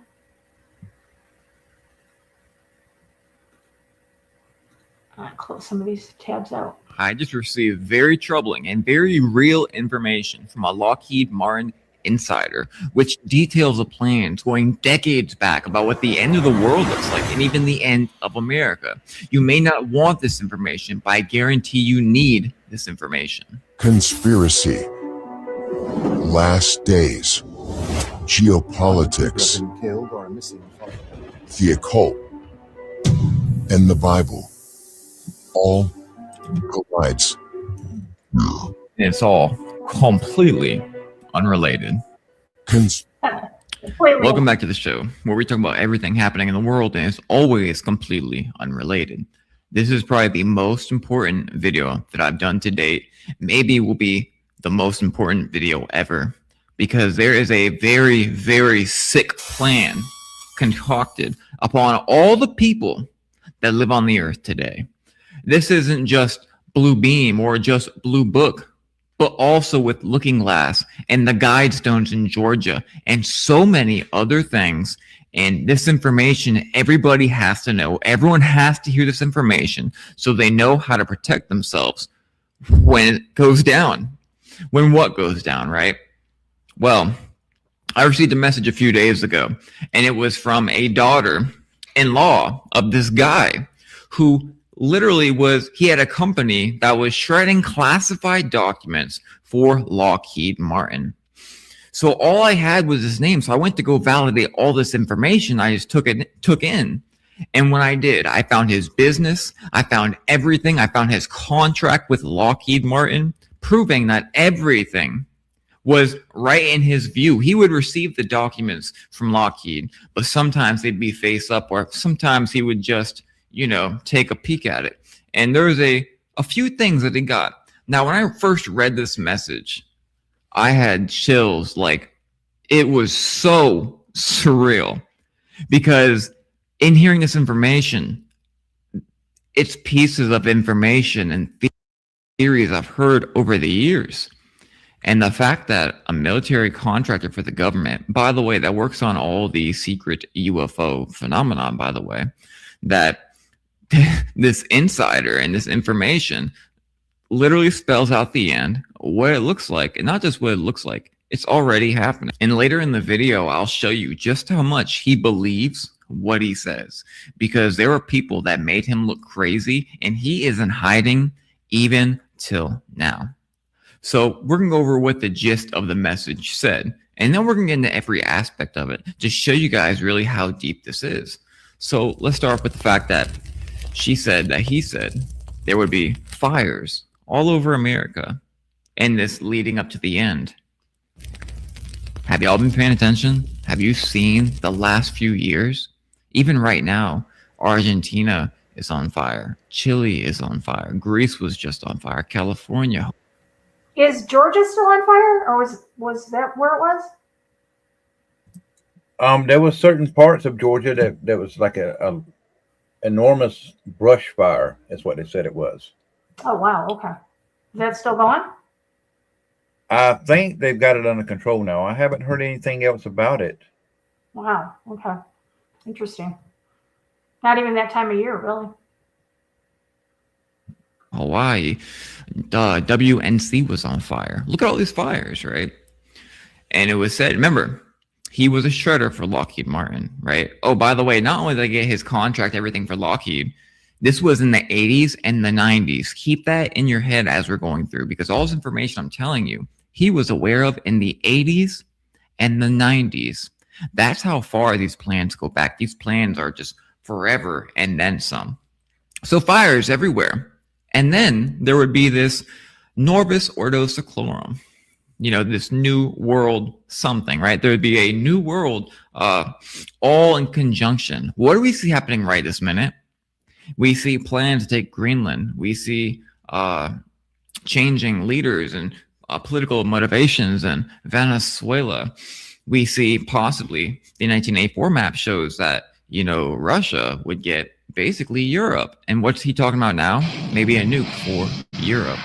Close some of these tabs out. I just received very troubling and very real information from a Lockheed Martin insider, which details a plan going decades back about what the end of the world looks like and even the end of America. You may not want this information, but I guarantee you need this information. Conspiracy, last days, geopolitics, the occult, and the Bible all collides. It's all completely unrelated. Welcome back to the show, where we talk about everything happening in the world, and it's always completely unrelated. This is probably the most important video that I've done to date. Maybe will be the most important video ever, because there is a very, very sick plan concocted upon all the people that live on the earth today. This isn't just Blue Beam or just Blue Book, but also with Looking Glass and the Guidestones in Georgia and so many other things. And this information, everybody has to know. Everyone has to hear this information so they know how to protect themselves when it goes down. When what goes down, right? Well, I received a message a few days ago, and it was from a daughter-in-law of this guy who literally he had a company that was shredding classified documents for Lockheed Martin. So all I had was his name. So I went to go validate all this information. I just took in. And when I did, I found his business. I found everything. I found his contract with Lockheed Martin, proving that everything was right in his view. He would receive the documents from Lockheed, but sometimes they'd be face up, or sometimes he would just, take a peek at it. And there was a few things that he got. Now, when I first read this message, I had chills. Like, it was so surreal, because in hearing this information, it's pieces of information and theories I've heard over the years. And the fact that a military contractor for the government, by the way, that works on all the secret UFO phenomenon, by the way, that this insider and this information literally spells out the end, what it looks like, and not just what it looks like, it's already happening. And later in the video, I'll show you just how much he believes what he says, because there are people that made him look crazy, and he isn't hiding even till now. So we're going to go over what the gist of the message said, and then we're going to get into every aspect of it to show you guys really how deep this is. So let's start off with the fact that he said there would be fires all over America, and this leading up to the end. Have y'all been paying attention? Have you seen the last few years? Even right now, Argentina is on fire. Chile is on fire. Greece was just on fire. California. Is Georgia still on fire, or was that where it was? There was certain parts of Georgia that was like a enormous brush fire. Is what they said it was. Oh wow, okay. Is that still going? I think they've got it under control now. I haven't heard anything else about it. Wow. Okay. Interesting. Not even that time of year, really. Hawaii, WNC was on fire. Look at all these fires, right? And it was said, remember, he was a shredder for Lockheed Martin, right? Oh, by the way, not only did I get his contract, everything for Lockheed, this was in the 80s and the 90s. Keep that in your head as we're going through, because all this information I'm telling you, he was aware of in the 80s and the 90s. That's how far these plans go back. These plans are just forever and then some. So fires everywhere. And then there would be this Norbis Ordo Seclorum, you know, this new world something, right? There would be a new world all in conjunction. What do we see happening right this minute? We see plans to take Greenland. We see changing leaders and political motivations in Venezuela. We see possibly the 1984 map shows that, you know, Russia would get basically Europe. And what's he talking about now? Maybe a nuke for Europe.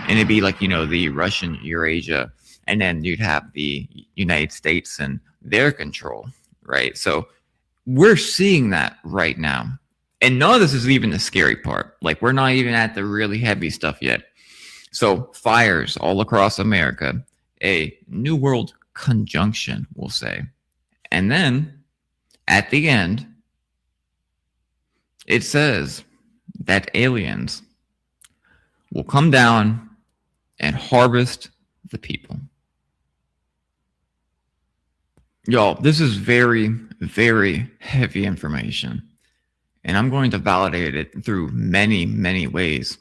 And it'd be like, you know, the Russian Eurasia. And then you'd have the United States and their control, right? So we're seeing that right now. And none of this is even the scary part. Like, we're not even at the really heavy stuff yet. So fires all across America, a new world conjunction, we'll say. And then at the end, it says that aliens will come down and harvest the people. Y'all, this is very, very heavy information. And I'm going to validate it through many, many ways.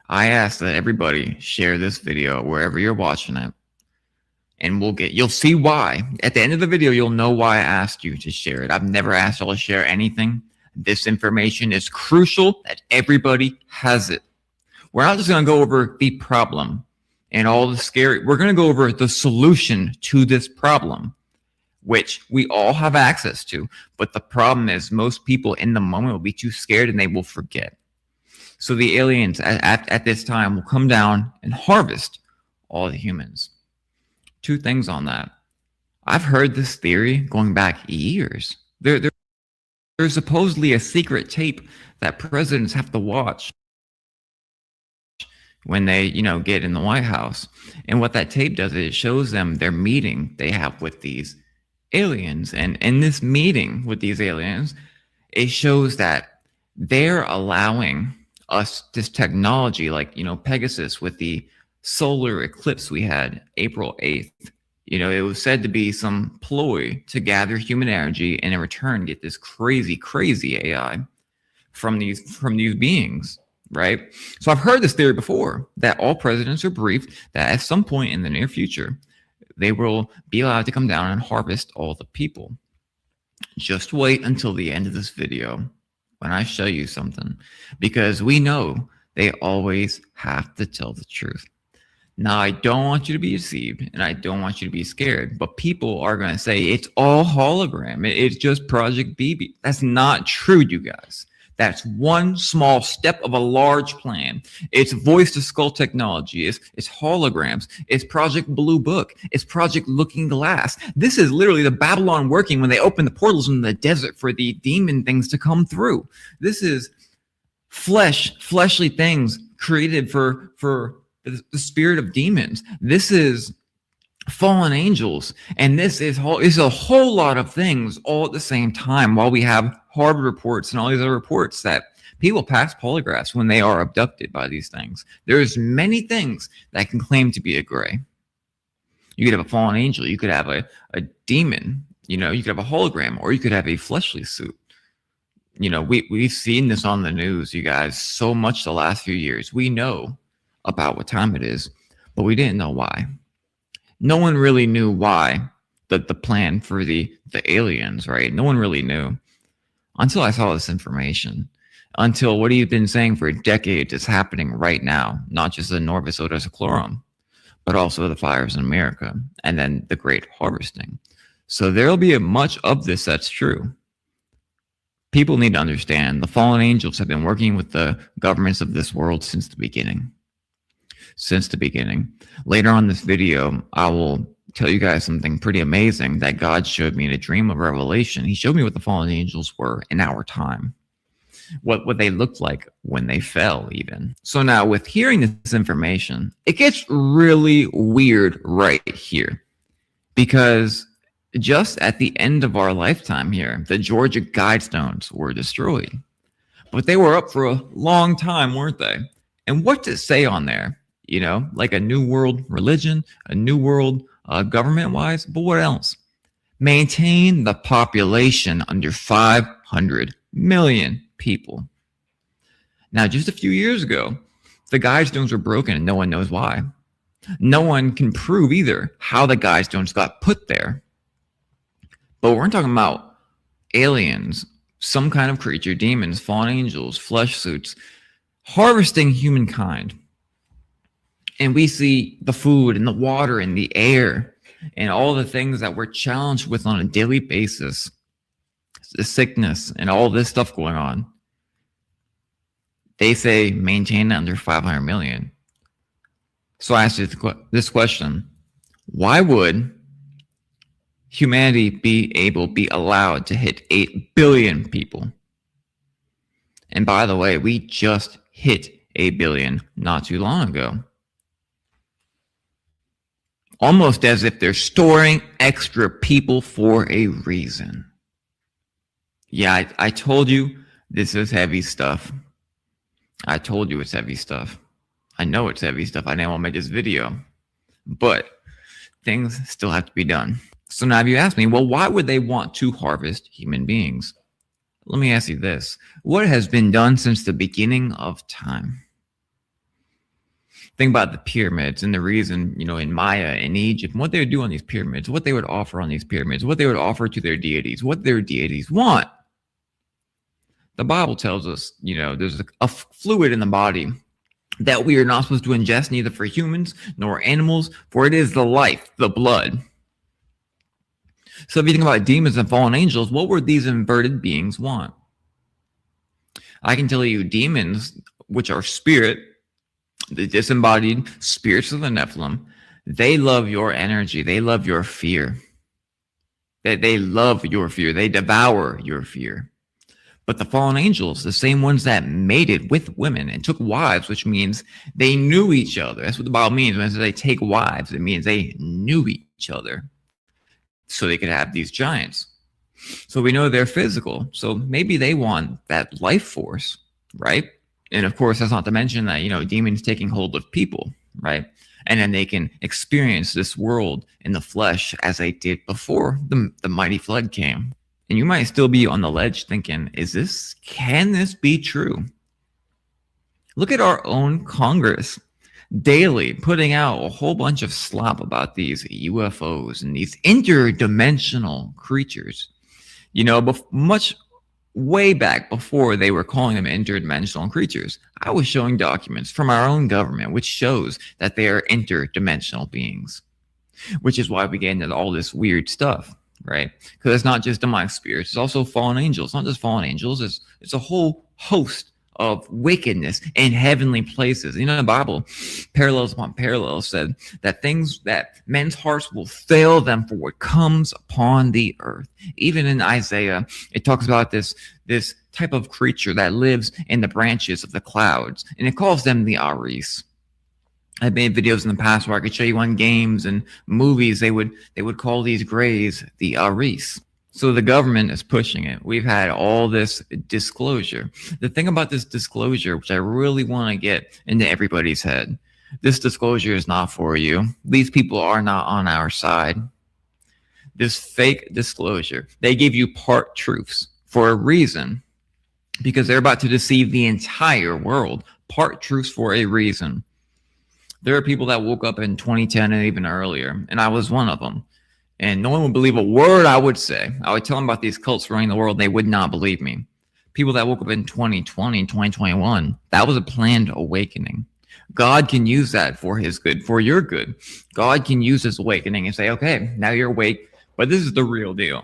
I ask that everybody share this video wherever you're watching it. And you'll see why. At the end of the video, you'll know why I asked you to share it. I've never asked y'all to share anything. This information is crucial that everybody has it. We're not just going to go over the problem and all the scary. We're going to go over the solution to this problem, which we all have access to. But the problem is most people in the moment will be too scared and they will forget. So the aliens at this time will come down and harvest all the humans. Two things on that. I've heard this theory going back years. There's supposedly a secret tape that presidents have to watch when they, you know, get in the White House. And what that tape does is it shows them their meeting they have with these aliens. And in this meeting with these aliens, it shows that they're allowing us this technology, like, you know, Pegasus with the solar eclipse we had April 8th. You know, it was said to be some ploy to gather human energy and in return get this crazy, crazy AI from these beings, right? So I've heard this theory before, that all presidents are briefed that at some point in the near future, they will be allowed to come down and harvest all the people. Just wait until the end of this video when I show you something, because we know they always have to tell the truth. Now, I don't want you to be deceived and I don't want you to be scared, but people are going to say it's all hologram. It's just Project BB. That's not true, you guys. That's one small step of a large plan. It's voice to skull technology. It's holograms. It's Project Blue Book. It's Project Looking Glass. This is literally the Babylon working when they open the portals in the desert for the demon things to come through. This is fleshly things created for the spirit of demons. This is fallen angels, and this is a whole lot of things all at the same time, while we have Harvard reports and all these other reports that people pass polygraphs when they are abducted by these things. There's many things that can claim to be a gray. You could have a fallen angel, you could have a demon, you know, you could have a hologram, or you could have a fleshly suit. You know, we've seen this on the news, you guys, so much the last few years. We know about what time it is, but we didn't know why. No one really knew why the plan for the aliens, right? No one really knew until I saw this information. Until what he's been saying for decades is happening right now, not just the Norbis Ordo Seclorum, but also the fires in America and then the great harvesting. So there'll be much of this that's true. People need to understand the fallen angels have been working with the governments of this world since the beginning. since the beginning. Later on this video, I will tell you guys something pretty amazing that God showed me in a dream of revelation. He showed me what the fallen angels were in our time, what they looked like when they fell even. So now with hearing this information, it gets really weird right here, because just at the end of our lifetime here, the Georgia Guidestones were destroyed, but they were up for a long time, weren't they? And what to say on there? You know, like a new world religion, a new world government-wise, but what else? Maintain the population under 500 million people. Now, just a few years ago, the Guidestones were broken and no one knows why. No one can prove either how the Guidestones got put there. But we're talking about aliens, some kind of creature, demons, fallen angels, flesh suits, harvesting humankind. And we see the food and the water and the air and all the things that we're challenged with on a daily basis, the sickness and all this stuff going on. They say maintain under 500 million. So I asked you this question: why would humanity be allowed to hit 8 billion people? And by the way, we just hit 8 billion not too long ago. Almost as if they're storing extra people for a reason. Yeah, I told you this is heavy stuff. I told you it's heavy stuff. I know it's heavy stuff. I didn't want to make this video, but things still have to be done. So now if you ask me, well, why would they want to harvest human beings? Let me ask you this. What has been done since the beginning of time? Think about the pyramids and the reason, you know, in Maya, in Egypt, what they would do on these pyramids, what they would offer on these pyramids, what they would offer to their deities, what their deities want. The Bible tells us, you know, there's a fluid in the body that we are not supposed to ingest, neither for humans nor animals, for it is the life, the blood. So if you think about demons and fallen angels, what would these inverted beings want? I can tell you demons, which are spirit, the disembodied spirits of the Nephilim, they love your energy. They love your fear. They love your fear. They devour your fear. But the fallen angels, the same ones that mated with women and took wives, which means they knew each other. That's what the Bible means when it says they take wives. It means they knew each other so they could have these giants. So we know they're physical. So maybe they want that life force, right? And of course, that's not to mention that, you know, demons taking hold of people, right? And then they can experience this world in the flesh as they did before the mighty flood came. And you might still be on the ledge thinking, can this be true? Look at our own Congress daily putting out a whole bunch of slop about these UFOs and these interdimensional creatures. You know, much way back before they were calling them interdimensional creatures, I was showing documents from our own government which shows that they are interdimensional beings, which is why we get into all this weird stuff, right? Because it's not just demonic spirits, it's also fallen angels. It's not just fallen angels, it's a whole host of wickedness in heavenly places. You know, the Bible, parallels upon parallels, said that things that men's hearts will fail them for what comes upon the earth. Even in Isaiah, it talks about this type of creature that lives in the branches of the clouds, and it calls them the Aris. I've made videos in the past where I could show you on games and movies, they would call these grays the Aris. So the government is pushing it. We've had all this disclosure. The thing about this disclosure, which I really want to get into everybody's head, this disclosure is not for you. These people are not on our side. This fake disclosure, they give you part truths for a reason, because they're about to deceive the entire world. Part truths for a reason. There are people that woke up in 2010 and even earlier, and I was one of them. And no one would believe a word I would say. I would tell them about these cults running the world, and they would not believe me. People that woke up in 2020, 2021, that was a planned awakening. God can use that for his good, for your good. God can use this awakening and say, okay, now you're awake, but this is the real deal.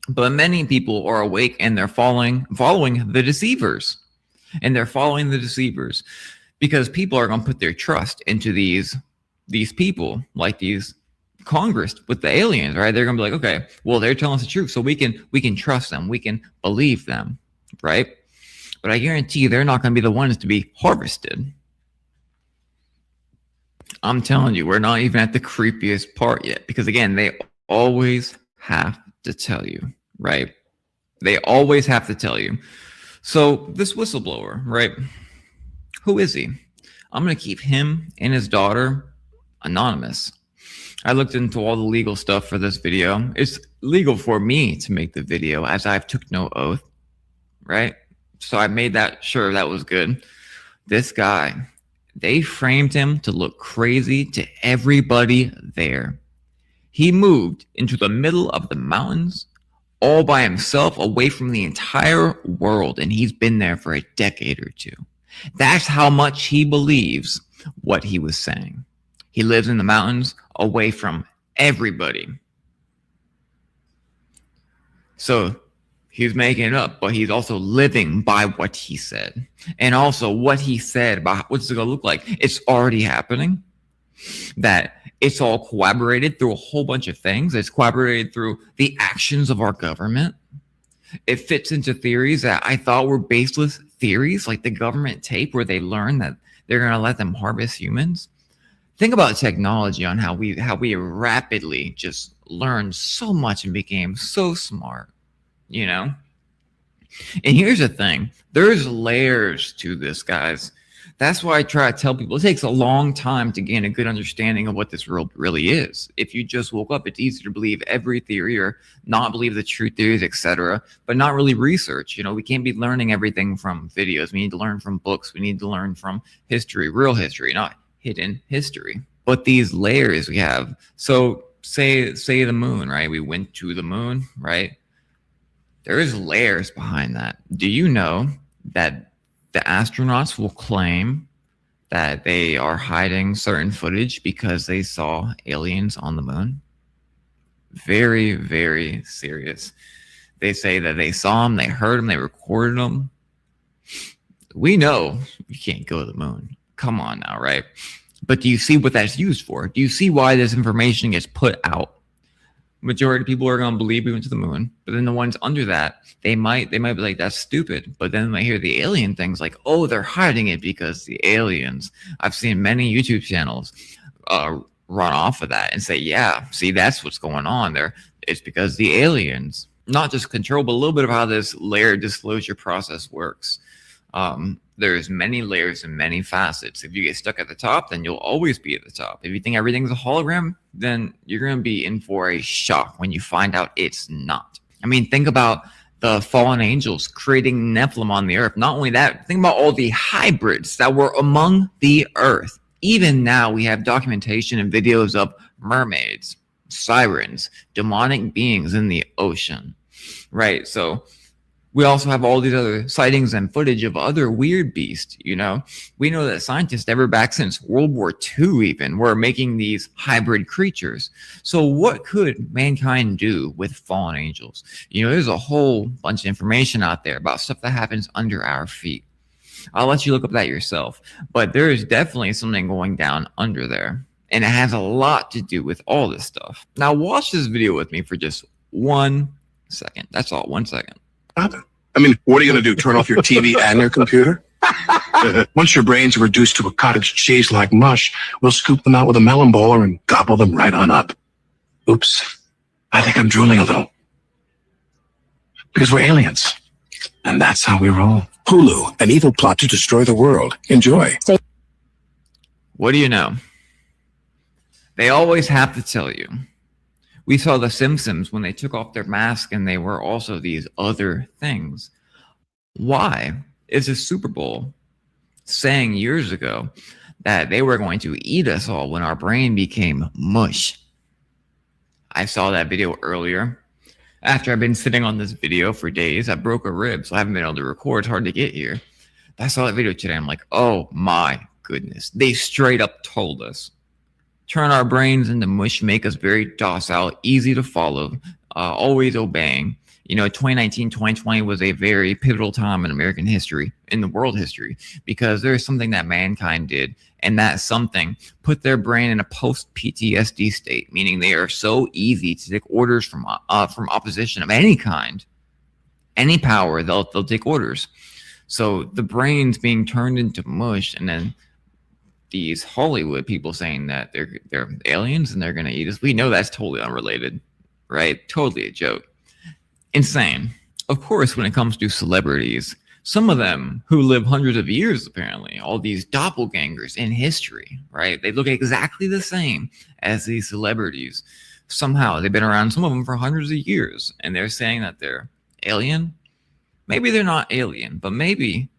But many people are awake and they're following the deceivers. And they're following the deceivers because people are going to put their trust into these people, like these Congress with the aliens, right? They're going to be like, okay, well, they're telling us the truth, so we can trust them, we can believe them, right? But I guarantee you, they're not going to be the ones to be harvested. I'm telling you, we're not even at the creepiest part yet, because again, they always have to tell you, right? They always have to tell you. So this whistleblower, right? Who is he? I'm going to keep him and his daughter anonymous. I looked into all the legal stuff for this video. It's legal for me to make the video, as I've took no oath, right? So I made that sure that was good. This guy, they framed him to look crazy to everybody there. He moved into the middle of the mountains all by himself, away from the entire world, and he's been there for a decade or two. That's how much he believes what he was saying. He lives in the mountains away from everybody. So he's making it up, but he's also living by what he said. And also what he said about what's it going to look like. It's already happening. That it's all corroborated through a whole bunch of things. It's corroborated through the actions of our government. It fits into theories that I thought were baseless theories, like the government tape where they learn that they're going to let them harvest humans. Think about technology, on how we rapidly just learned so much and became so smart, you know? And here's the thing. There's layers to this, guys. That's why I try to tell people it takes a long time to gain a good understanding of what this world really is. If you just woke up, it's easy to believe every theory or not believe the true theories, etc., but not really research. You know, we can't be learning everything from videos. We need to learn from books. We need to learn from history, real history, not hidden history. But these layers we have. So say the moon, right? We went to the moon, right? There is layers behind that. Do you know that the astronauts will claim that they are hiding certain footage because they saw aliens on the moon? Very, very serious. They say that they saw them, they heard them, they recorded them. We know you can't go to the moon. Come on now, right? But do you see what that's used for? Do you see why this information gets put out? Majority of people are going to believe we went to the moon, but then the ones under that, they might be like, that's stupid. But then they hear the alien things like, oh, they're hiding it because the aliens. I've seen many YouTube channels run off of that and say, yeah, see, that's what's going on there. It's because the aliens, not just control, but a little bit of how this layered disclosure process works. There's many layers and many facets. If you get stuck at the top, then you'll always be at the top. If you think everything's a hologram, then you're going to be in for a shock when you find out it's not. I mean, think about the fallen angels creating Nephilim on the earth. Not only that, think about all the hybrids that were among the earth. Even now, we have documentation and videos of mermaids, sirens, demonic beings in the ocean, right? So we also have all these other sightings and footage of other weird beasts, you know? We know that scientists ever back since World War II even were making these hybrid creatures. So what could mankind do with fallen angels? You know, there's a whole bunch of information out there about stuff that happens under our feet. I'll let you look up that yourself. But there is definitely something going down under there. And it has a lot to do with all this stuff. Now watch this video with me for just 1 second. That's all, 1 second. I mean, what are you going to do? Turn off your TV and your computer? Once your brains are reduced to a cottage cheese like mush, we'll scoop them out with a melon bowler and gobble them right on up. Oops. I think I'm drooling a little. Because we're aliens. And that's how we roll. Hulu, an evil plot to destroy the world. Enjoy. What do you know? They always have to tell you. We saw the Simpsons when they took off their mask and they were also these other things. Why is the Super Bowl saying years ago that they were going to eat us all when our brain became mush? I saw that video earlier. After I've been sitting on this video for days, I broke a rib, so I haven't been able to record. It's hard to get here. I saw that video today. I'm like, oh my goodness. They straight up told us. Turn our brains into mush, make us very docile, easy to follow, always obeying. You know, 2019, 2020 was a very pivotal time in American history, in the world history, because there's something that mankind did, and that something put their brain in a post-PTSD state, meaning they are so easy to take orders from opposition of any kind, any power, they'll take orders. So the brain's being turned into mush, and then these Hollywood people saying that they're aliens and they're gonna eat us. We know that's totally unrelated, right? Totally a joke. Insane. Of course, when it comes to celebrities, some of them who live hundreds of years, apparently, all these doppelgangers in history, right? They look exactly the same as these celebrities. Somehow they've been around, some of them for hundreds of years, and they're saying that they're alien. Maybe they're not alien, but maybe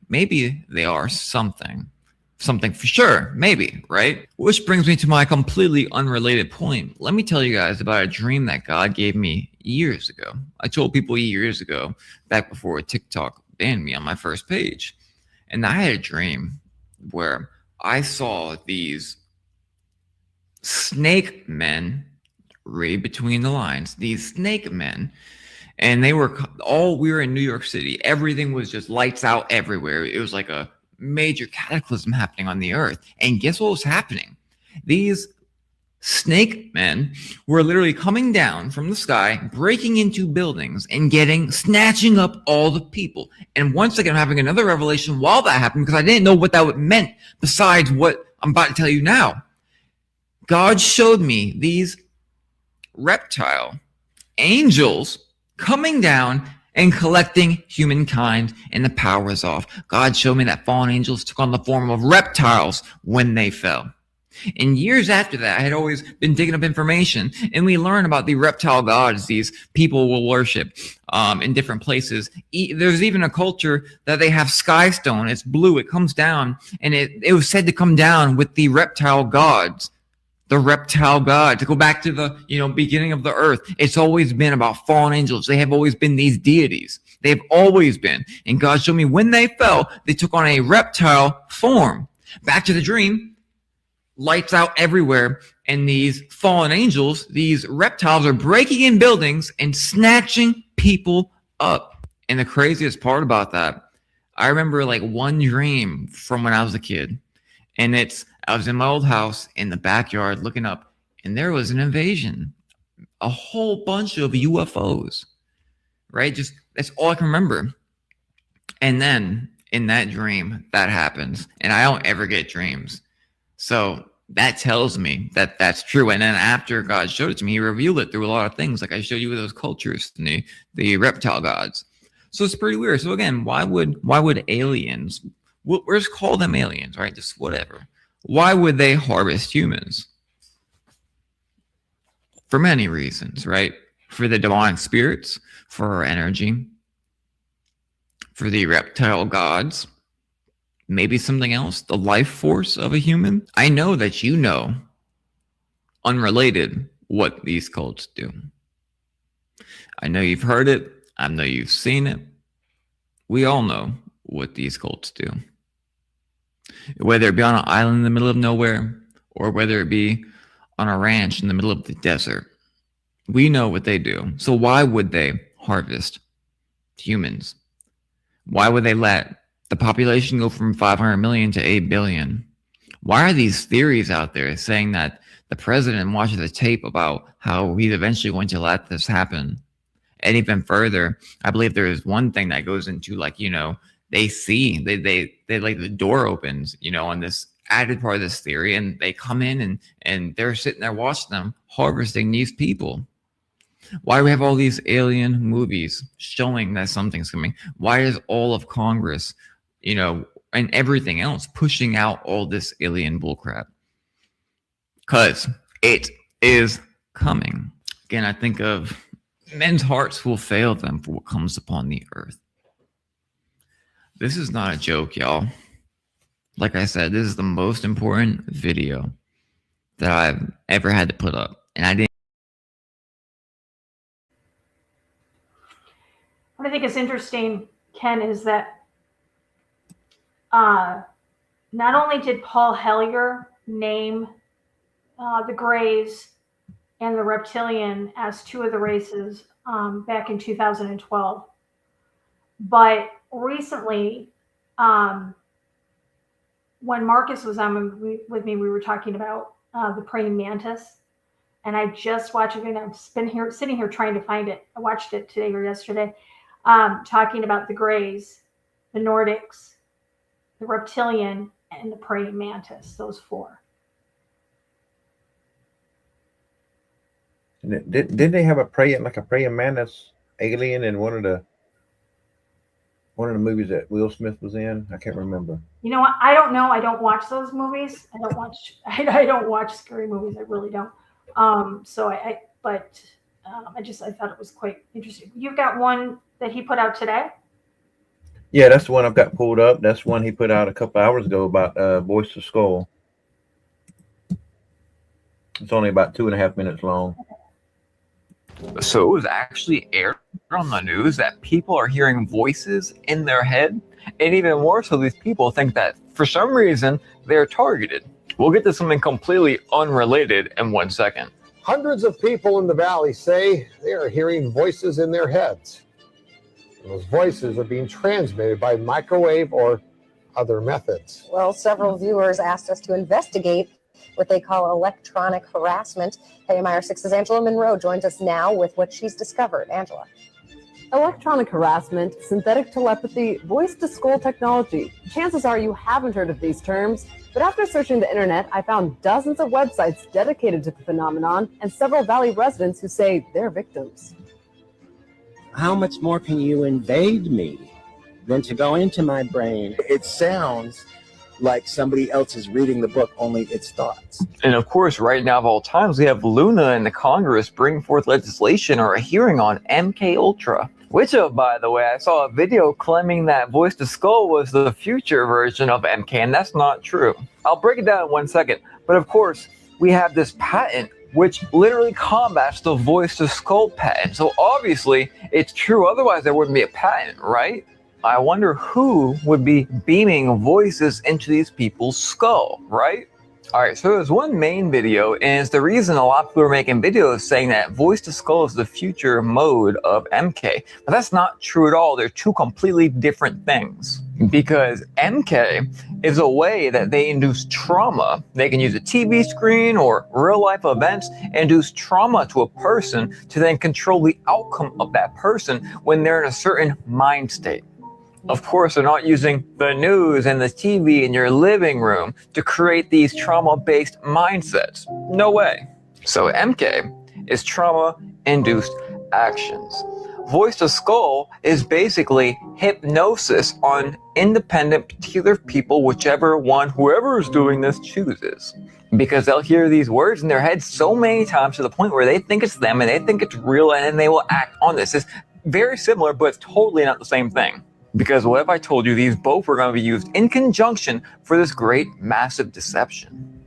they are something. Something for sure, maybe, right? Which brings me to my completely unrelated point. Let me tell you guys about a dream that God gave me years ago. I told people years ago, back before TikTok banned me on my first page. And I had a dream where I saw these snake men, read between the lines, these snake men, and we were in New York City. Everything was just lights out everywhere. It was like a major cataclysm happening on the earth. And guess what was happening? These snake men were literally coming down from the sky, breaking into buildings and snatching up all the people. And once again, I'm having another revelation while that happened, because I didn't know what that meant besides what I'm about to tell you now. God showed me these reptile angels coming down and collecting humankind, and the power was off. God showed me that fallen angels took on the form of reptiles when they fell. And years after that, I had always been digging up information, and we learn about the reptile gods these people will worship in different places. There's even a culture that they have sky stone. It's blue. It comes down, and it was said to come down with the reptile gods. The reptile god, to go back to the beginning of the earth. It's always been about fallen angels. They have always been these deities. They've always been. And God showed me when they fell, they took on a reptile form. Back to the dream, lights out everywhere, and these fallen angels, these reptiles, are breaking in buildings and snatching people up. And the craziest part about that, I remember like one dream from when I was a kid, and I was in my old house in the backyard looking up, and there was an invasion, a whole bunch of UFOs, right? Just that's all I can remember. And then in that dream, that happens, and I don't ever get dreams. So that tells me that that's true. And then after God showed it to me, he revealed it through a lot of things, like I showed you with those cultures, the reptile gods. So it's pretty weird. So again, why would aliens, we'll just call them aliens, right? Just whatever. Why would they harvest humans? For many reasons, right? For the demonic spirits, for our energy, for the reptile gods, maybe something else, the life force of a human. I know that you know, unrelated, what these cults do. I know you've heard it. I know you've seen it. We all know what these cults do. Whether it be on an island in the middle of nowhere, or whether it be on a ranch in the middle of the desert, we know what they do. So why would they harvest humans? Why would they let the population go from 500 million to 8 billion? Why are these theories out there saying that the president watches a tape about how he's eventually going to let this happen? And even further, I believe there is one thing that goes into, like, they see, they like the door opens, on this added part of this theory, and they come in and they're sitting there watching them harvesting these people. Why do we have all these alien movies showing that something's coming? Why is all of Congress, and everything else pushing out all this alien bullcrap? Because it is coming. Again, I think of men's hearts will fail them for what comes upon the earth. This is not a joke, y'all. Like I said, this is the most important video that I've ever had to put up. And I didn't. What I think is interesting, Ken, is that not only did Paul Hellyer name the Greys and the Reptilian as two of the races back in 2012. But recently, when Marcus was on with me, we were talking about the praying mantis. And I just watched it, and I've been sitting here trying to find it. I watched it today or yesterday, talking about the Greys, the Nordics, the reptilian, and the praying mantis, those four. Didn't they have a praying mantis alien in one of the movies that Will Smith was in? I can't remember. You know what? I don't know. I don't watch those movies. I don't watch scary movies. I really don't. I thought it was quite interesting. You've got one that he put out today? Yeah, that's the one I've got pulled up. That's one he put out a couple hours ago about Voice to Skull. It's only about 2.5 minutes long. So it was actually aired on the news that people are hearing voices in their head, and even more so, these people think that for some reason they're targeted. We'll get to something completely unrelated in 1 second. Hundreds of people in the valley say they are hearing voices in their heads. And those voices are being transmitted by microwave or other methods. Well, several viewers asked us to investigate what they call electronic harassment. KMIR 6's Angela Monroe joins us now with what she's discovered. Angela. Electronic harassment, synthetic telepathy, voice-to-skull technology. Chances are you haven't heard of these terms, but after searching the internet, I found dozens of websites dedicated to the phenomenon and several Valley residents who say they're victims. How much more can you invade me than to go into my brain? It sounds like somebody else is reading the book, only its thoughts. And of course, right now of all times, we have Luna and the Congress bring forth legislation or a hearing on MK Ultra. Which, by the way, I saw a video claiming that Voice to Skull was the future version of MK, and that's not true. I'll break it down in 1 second. But of course, we have this patent which literally combats the Voice to Skull patent. So obviously, it's true. Otherwise, there wouldn't be a patent, right? I wonder who would be beaming voices into these people's skull, right? All right, so there's one main video, and it's the reason a lot of people are making videos saying that Voice to Skull is the future mode of MK. But that's not true at all. They're two completely different things. Because MK is a way that they induce trauma. They can use a TV screen or real-life events and induce trauma to a person to then control the outcome of that person when they're in a certain mind state. Of course, they're not using the news and the TV in your living room to create these trauma-based mindsets. No way. So MK is trauma-induced actions. Voice to Skull is basically hypnosis on independent particular people, whichever one, whoever is doing this chooses. Because they'll hear these words in their head so many times to the point where they think it's them and they think it's real, and then they will act on this. It's very similar, but it's totally not the same thing. Because what if I told you these both were going to be used in conjunction for this great massive deception?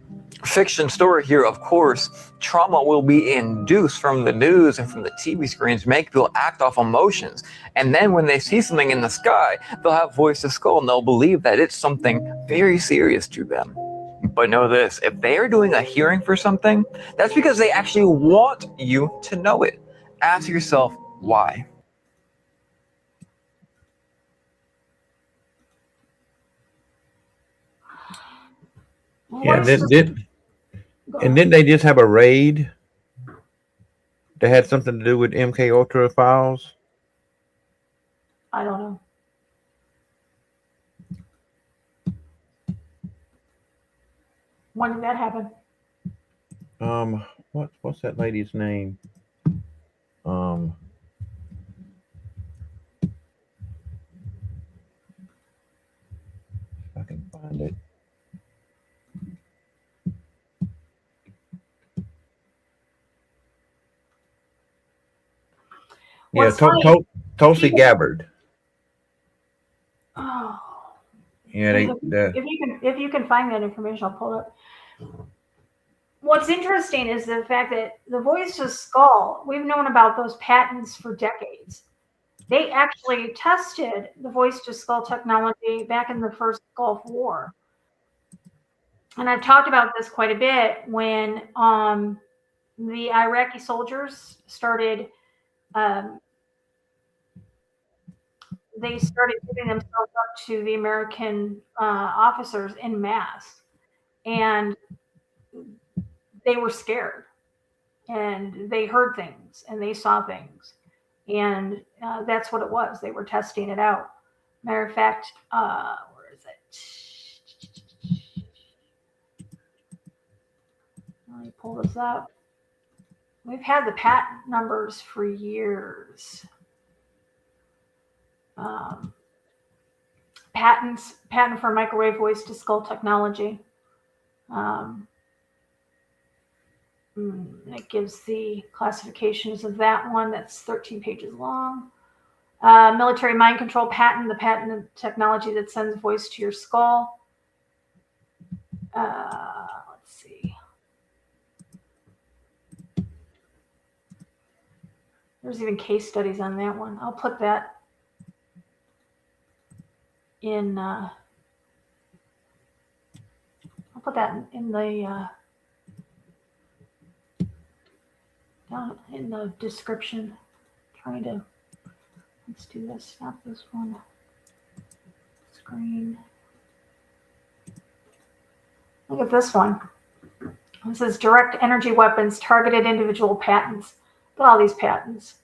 Fiction story here, of course, trauma will be induced from the news and from the TV screens, make people act off emotions. And then when they see something in the sky, they'll have Voice to Skull and they'll believe that it's something very serious to them. But know this, if they are doing a hearing for something, that's because they actually want you to know it. Ask yourself why. Yeah, didn't they just have a raid that had something to do with MK Ultra files? I don't know. When did that happen? What's that lady's name? If I can find it. Yeah, Tulsi Gabbard. Oh. Yeah, if you can find that information, I'll pull it up. What's interesting is the fact that the Voice to Skull, we've known about those patents for decades. They actually tested the Voice to Skull technology back in the first Gulf War. And I've talked about this quite a bit when the Iraqi soldiers started they started giving themselves up to the American officers en masse, and they were scared, and they heard things, and they saw things, and that's what it was. They were testing it out. Matter of fact, where is it? Let me pull this up. We've had the patent numbers for years. Patent for microwave voice to skull technology. It gives the classifications of that one. That's 13 pages long. Military mind control patent, the patent technology that sends voice to your skull. Let's see. There's even case studies on that one. I'll put that in. I'll put that in the down in the description. Trying to. Let's do this. Not this one. Screen. Look at this one. This is direct energy weapons, targeted individual patents. Look at all these patents.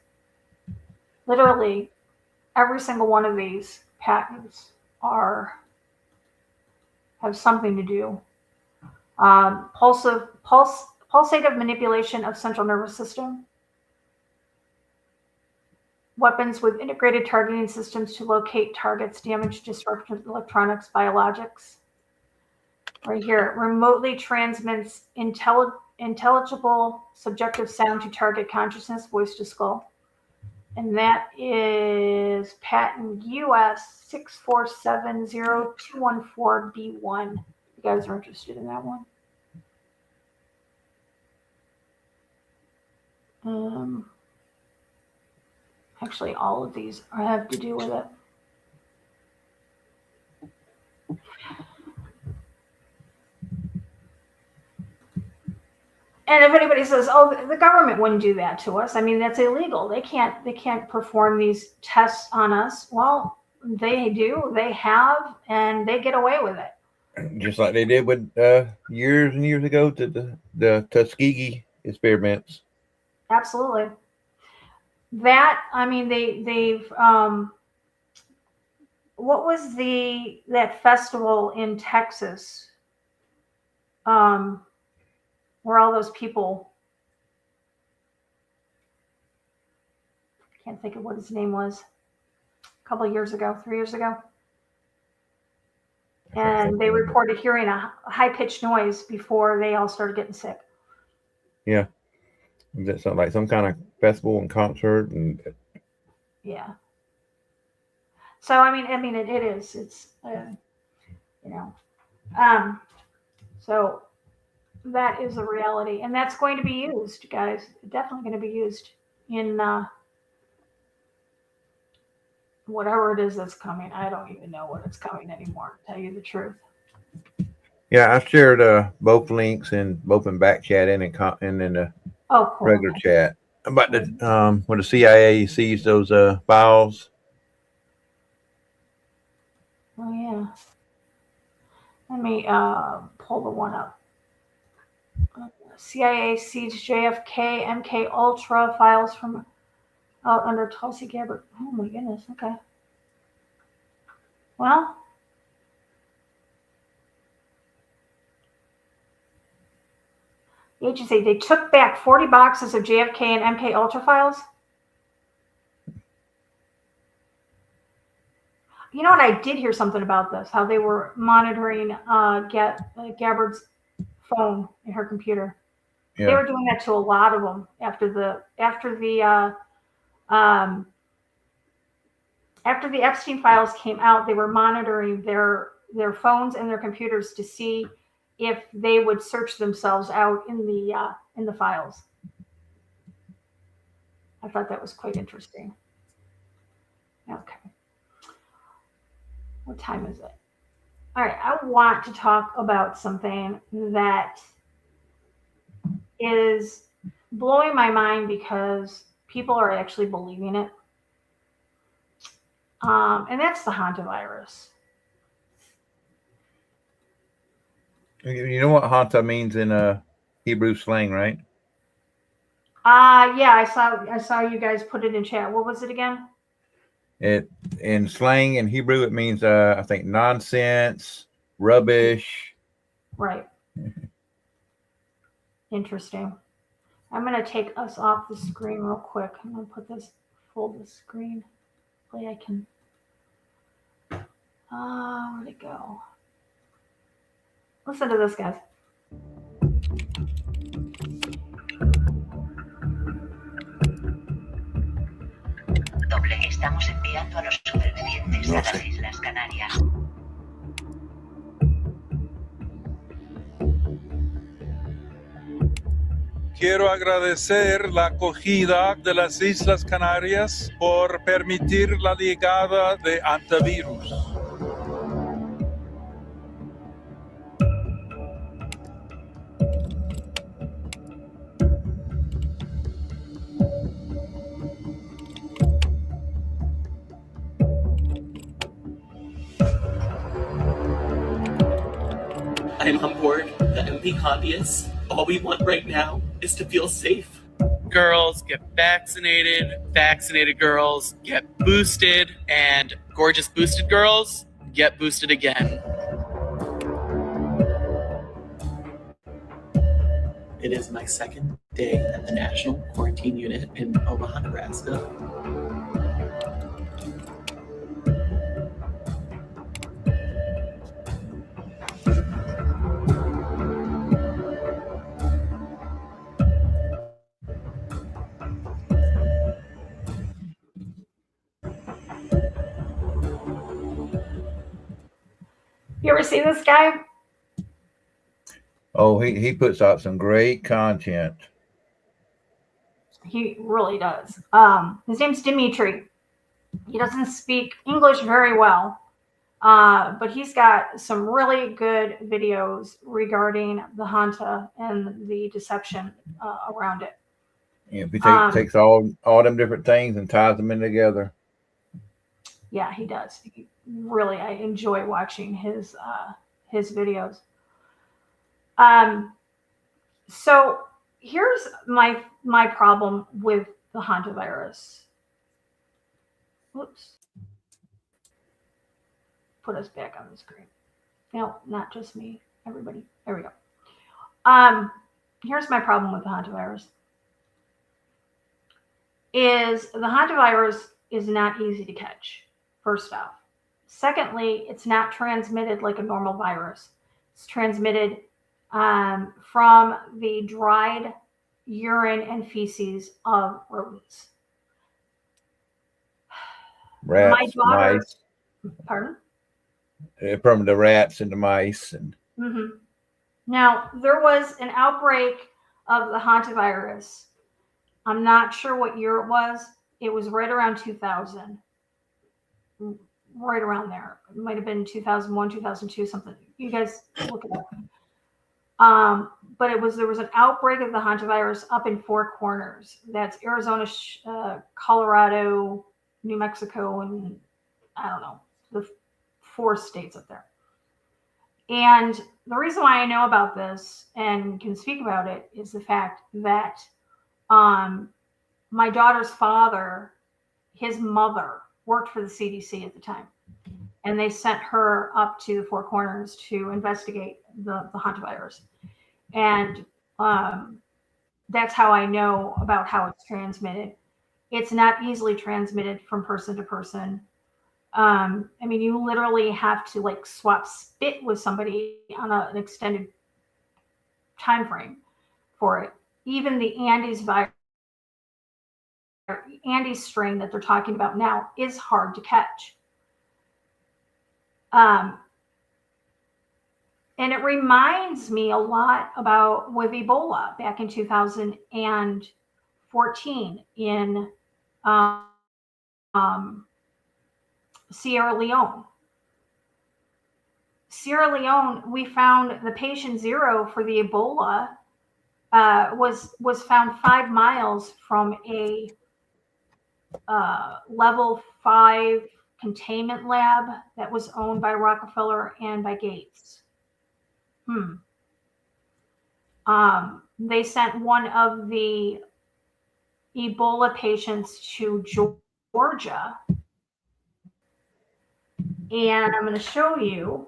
Literally, every single one of these patents have something to do. Pulsative manipulation of central nervous system. Weapons with integrated targeting systems to locate targets, damage, disruption, electronics, biologics. Right here, remotely transmits intelligible subjective sound to target consciousness, voice to skull. And that is patent US 6470214B1. You guys are interested in that one? Actually, all of these have to do with it. And if anybody says, "Oh, the government wouldn't do that to us," I mean, that's illegal. They can't perform these tests on us. Well, they do. They have, and they get away with it. Just like they did with years and years ago to the Tuskegee experiments. Absolutely. That, I mean, they've what was that festival in Texas? Where all those people, I can't think of what his name was, a couple of years ago, 3 years ago. And they reported hearing a high-pitched noise before they all started getting sick. Yeah. Is that something like some kind of festival and concert? And yeah. So, I mean, it is. It's, so that is a reality, and that's going to be used, guys. Definitely going to be used in whatever it is that's coming. I don't even know what it's coming anymore, to tell you the truth. Yeah, I shared both links in both in back chat and in the cool. regular chat about the when the CIA sees those files. Oh yeah. Let me pull the one up. CIA seized JFK, MK Ultra files from out under Tulsi Gabbard. Oh my goodness. Okay. Well, the agency, they took back 40 boxes of JFK and MK Ultra files. You know what? I did hear something about this, how they were monitoring Gabbard's phone in her computer. Yeah. They were doing that to a lot of them after the Epstein files came out. They were monitoring their phones and their computers to see if they would search themselves out in the files. I thought that was quite interesting. Okay. What time is it? All right, I want to talk about something that is blowing my mind because people are actually believing it. And that's the Hantavirus. You know what Hanta means in Hebrew slang, right? Yeah, I saw you guys put it in chat. What was it again? It in slang in Hebrew it means I think nonsense, rubbish. Right. Interesting. I'm gonna take us off the screen real quick. I'm gonna put this full the screen. Hopefully I can. Where'd it go? Listen to this, guys. Estamos enviando a los supervivientes a las Islas Canarias. Quiero agradecer la acogida de las Islas Canarias por permitir la llegada de Hantavirus. I'm on board the MP hobbyists. All we want right now is to feel safe. Girls get vaccinated, vaccinated girls get boosted, and gorgeous boosted girls get boosted again. It is my second day at the National Quarantine Unit in Omaha, Nebraska. You ever see this guy? Oh, he puts out some great content. He really does. His name's Dimitri. He doesn't speak English very well, but he's got some really good videos regarding the Hanta and the deception around it. Yeah, he takes all them different things and ties them in together. Yeah, he does. Really, I enjoy watching his videos. So here's my problem with the Hantavirus. Whoops. Put us back on the screen. No, not just me. Everybody. There we go. Here's my problem with the Hantavirus. Is the Hantavirus is not easy to catch, first off. Secondly, it's not transmitted like a normal virus. It's transmitted from the dried urine and feces of rodents. Rats, My daughter, mice. pardon? From the rats and the mice. And Mm-hmm. Now, there was an outbreak of the Hantavirus. I'm not sure what year it was. It was right around 2000. Right around there. It might have been 2001, 2002, something. You guys look it up. But there was an outbreak of the Hantavirus up in Four Corners. That's Arizona, Colorado, New Mexico, and I don't know, the 4 states up there. And the reason why I know about this and can speak about it is the fact that my daughter's father, his mother, worked for the CDC at the time. And they sent her up to the Four Corners to investigate the Hantavirus. And that's how I know about how it's transmitted. It's not easily transmitted from person to person. I mean, you literally have to like swap spit with somebody on an extended time frame for it. Even the Andes strain that they're talking about now is hard to catch. And it reminds me a lot about with Ebola back in 2014 in Sierra Leone. Sierra Leone, we found the patient 0 for the Ebola was found 5 miles from a level 5 containment lab that was owned by Rockefeller and by Gates. They sent one of the Ebola patients to Georgia. And I'm going to show you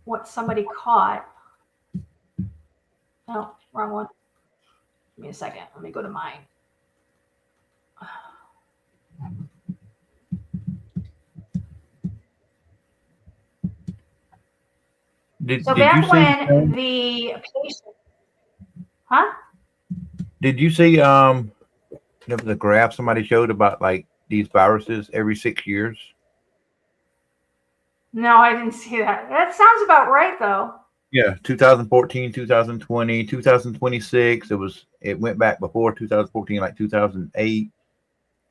what somebody caught. Oh, wrong one. Give me a second. Let me go to mine. So back when the patient, Did you see there was a graph somebody showed about like these viruses every 6 years? No, I didn't see that. That sounds about right though. Yeah, 2014, 2020, 2026. It went back before 2014, like 2008,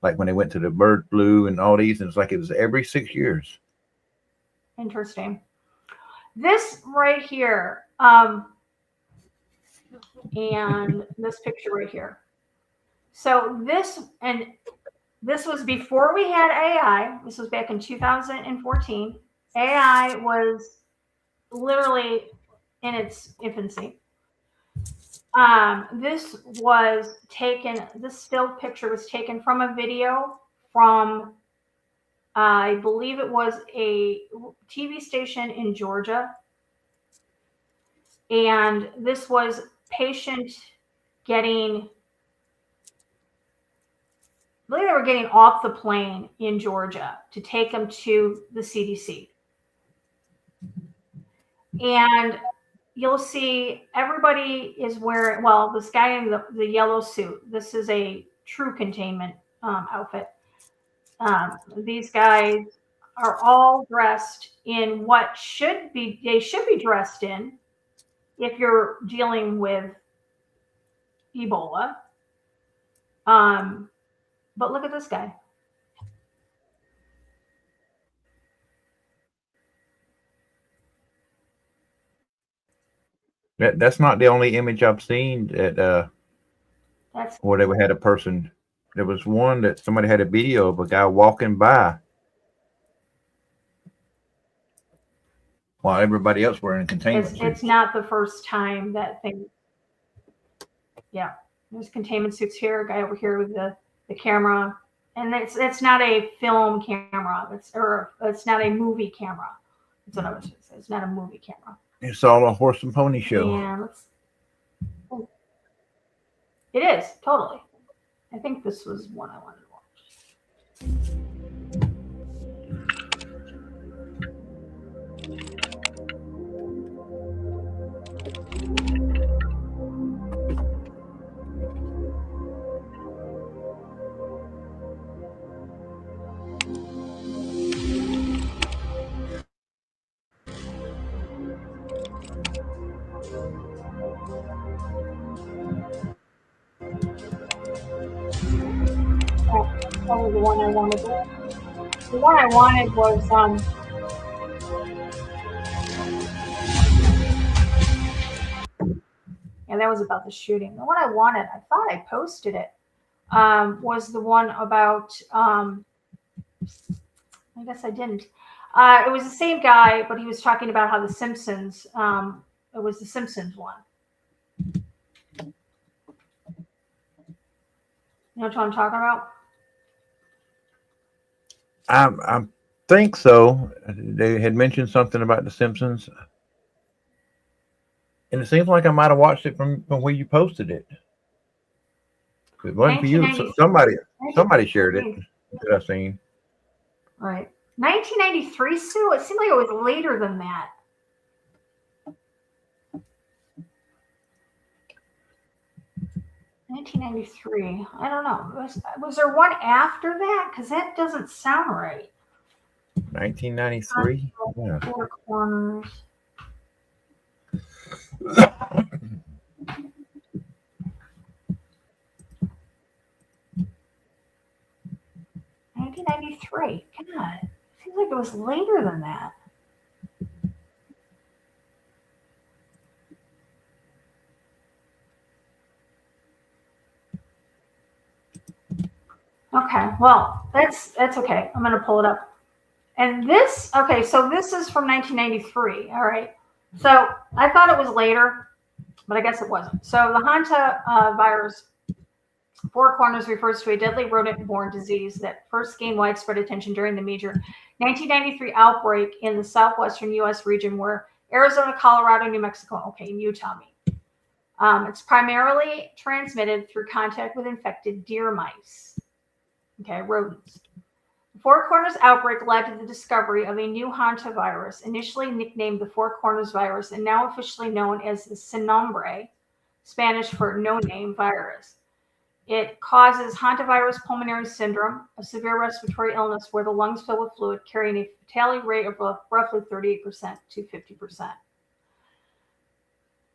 like when they went to the bird flu and all these, and it's like it was every 6 years. Interesting. This right here, and this picture right here. So this was before we had AI. This was back in 2014. AI was literally in its infancy. This still picture was taken from a video from, I believe it was a TV station in Georgia. And this was patient getting, I believe they were getting off the plane in Georgia to take them to the CDC. And you'll see everybody is wearing, well, this guy in the yellow suit, this is a true containment outfit. These guys are all dressed in what they should be dressed in if you're dealing with Ebola. But look at this guy. That's not the only image I've seen that where they had a person. There was one that somebody had a video of a guy walking by while everybody else were in containment suits. It's not the first time that thing. Yeah, there's containment suits here. A guy over here with the camera, and it's not a film camera. It's not a movie camera. That's what I was going to say. It's not a movie camera. It's all a horse and pony show. Yeah, it is totally. I think this was one I wanted to watch. Probably the one I wanted. The one I wanted was yeah, that was about the shooting. The one I wanted, I thought I posted it, was the one about I guess I didn't. It was the same guy, but he was talking about how the Simpsons, it was the Simpsons one. You know what I'm talking about? I think so. They had mentioned something about the Simpsons, and it seems like I might have watched it from where you posted it. It wasn't for you. So somebody shared it that I've seen. Right. 1993, Sue? It seemed like it was later than that. $1993. I don't know. Was there one after that? Because that doesn't sound right. 1993. Yeah. Four Corners. $1993. God, it seems like it was later than that. Okay, well, that's okay. I'm going to pull it up. And this, okay, so this is from 1993. All right. So I thought it was later, but I guess it wasn't. So the Hantavirus, Four Corners, refers to a deadly rodent-borne disease that first gained widespread attention during the major 1993 outbreak in the southwestern U.S. region where Arizona, Colorado, New Mexico, okay, and Utah meet. It's primarily transmitted through contact with infected deer mice, okay, rodents. The Four Corners outbreak led to the discovery of a new hantavirus, initially nicknamed the Four Corners virus and now officially known as the sin nombre, Spanish for no name virus. It causes hantavirus pulmonary syndrome, a severe respiratory illness where the lungs fill with fluid, carrying a fatality rate of roughly 38% to 50%.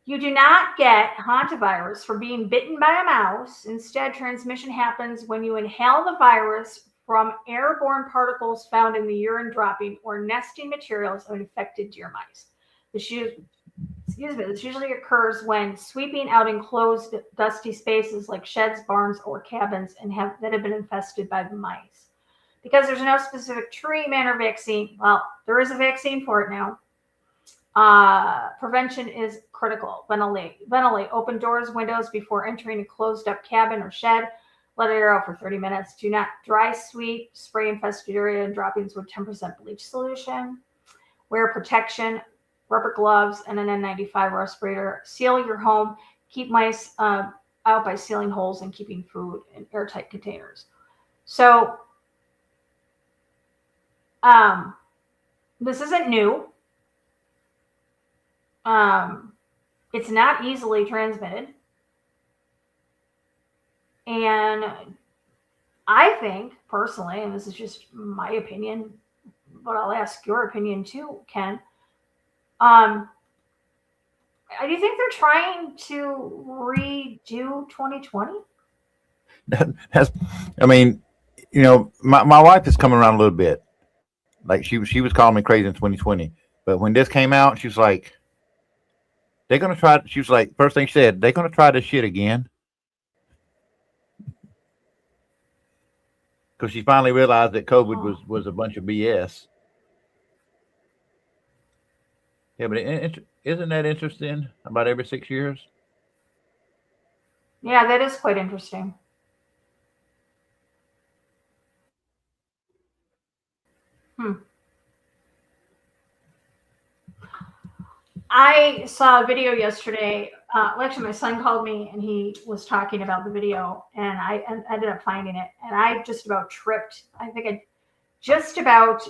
You do not get hantavirus from being bitten by a mouse. Instead, transmission happens when you inhale the virus from airborne particles found in the urine dropping or nesting materials of infected deer mice. This usually occurs when sweeping out enclosed dusty spaces like sheds, barns, or cabins that have been infested by the mice. Because there's no specific treatment or vaccine, well, there is a vaccine for it now. Prevention is critical. Ventilate. Open doors, windows before entering a closed up cabin or shed. Let it air out for 30 minutes. Do not dry sweep, spray infested area and droppings with 10% bleach solution. Wear protection, rubber gloves, and an N95 respirator. Seal your home. Keep mice out by sealing holes and keeping food in airtight containers. So, this isn't new. It's not easily transmitted. And I think personally, and this is just my opinion, but I'll ask your opinion too, Ken. Do you think they're trying to redo 2020? I mean, you know, my wife is coming around a little bit. Like she was calling me crazy in 2020, but when this came out, she was like, "They're gonna try." She was like, first thing she said, "They're gonna try this shit again," because she finally realized that COVID was a bunch of BS. Yeah, but isn't that interesting? About every 6 years. Yeah, that is quite interesting. I saw a video yesterday. Actually, my son called me and he was talking about the video, and I ended up finding it, and I just about tripped. I think I just about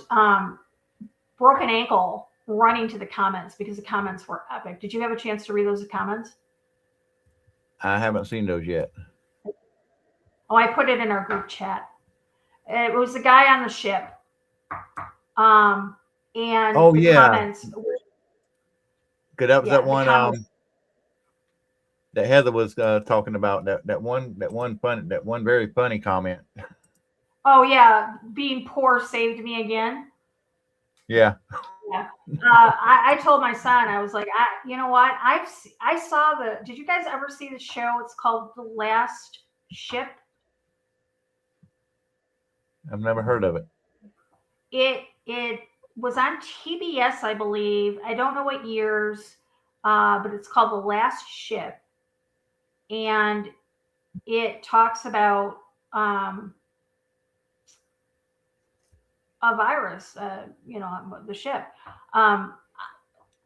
broke an ankle running to the comments because the comments were epic. Did you have a chance to read those comments? I haven't seen those yet. Oh, I put it in our group chat. It was the guy on the ship. And oh the yeah, comments. Good. That was Yeah, that one that Heather was talking about. That one very funny comment. Oh yeah, being poor saved me again. Yeah. Yeah. I told my son, I was like, you know what? I saw did you guys ever see the show? It's called The Last Ship. I've never heard of it. It was on TBS, I believe. I don't know what years, but it's called The Last Ship. And it talks about a virus, you know, the ship.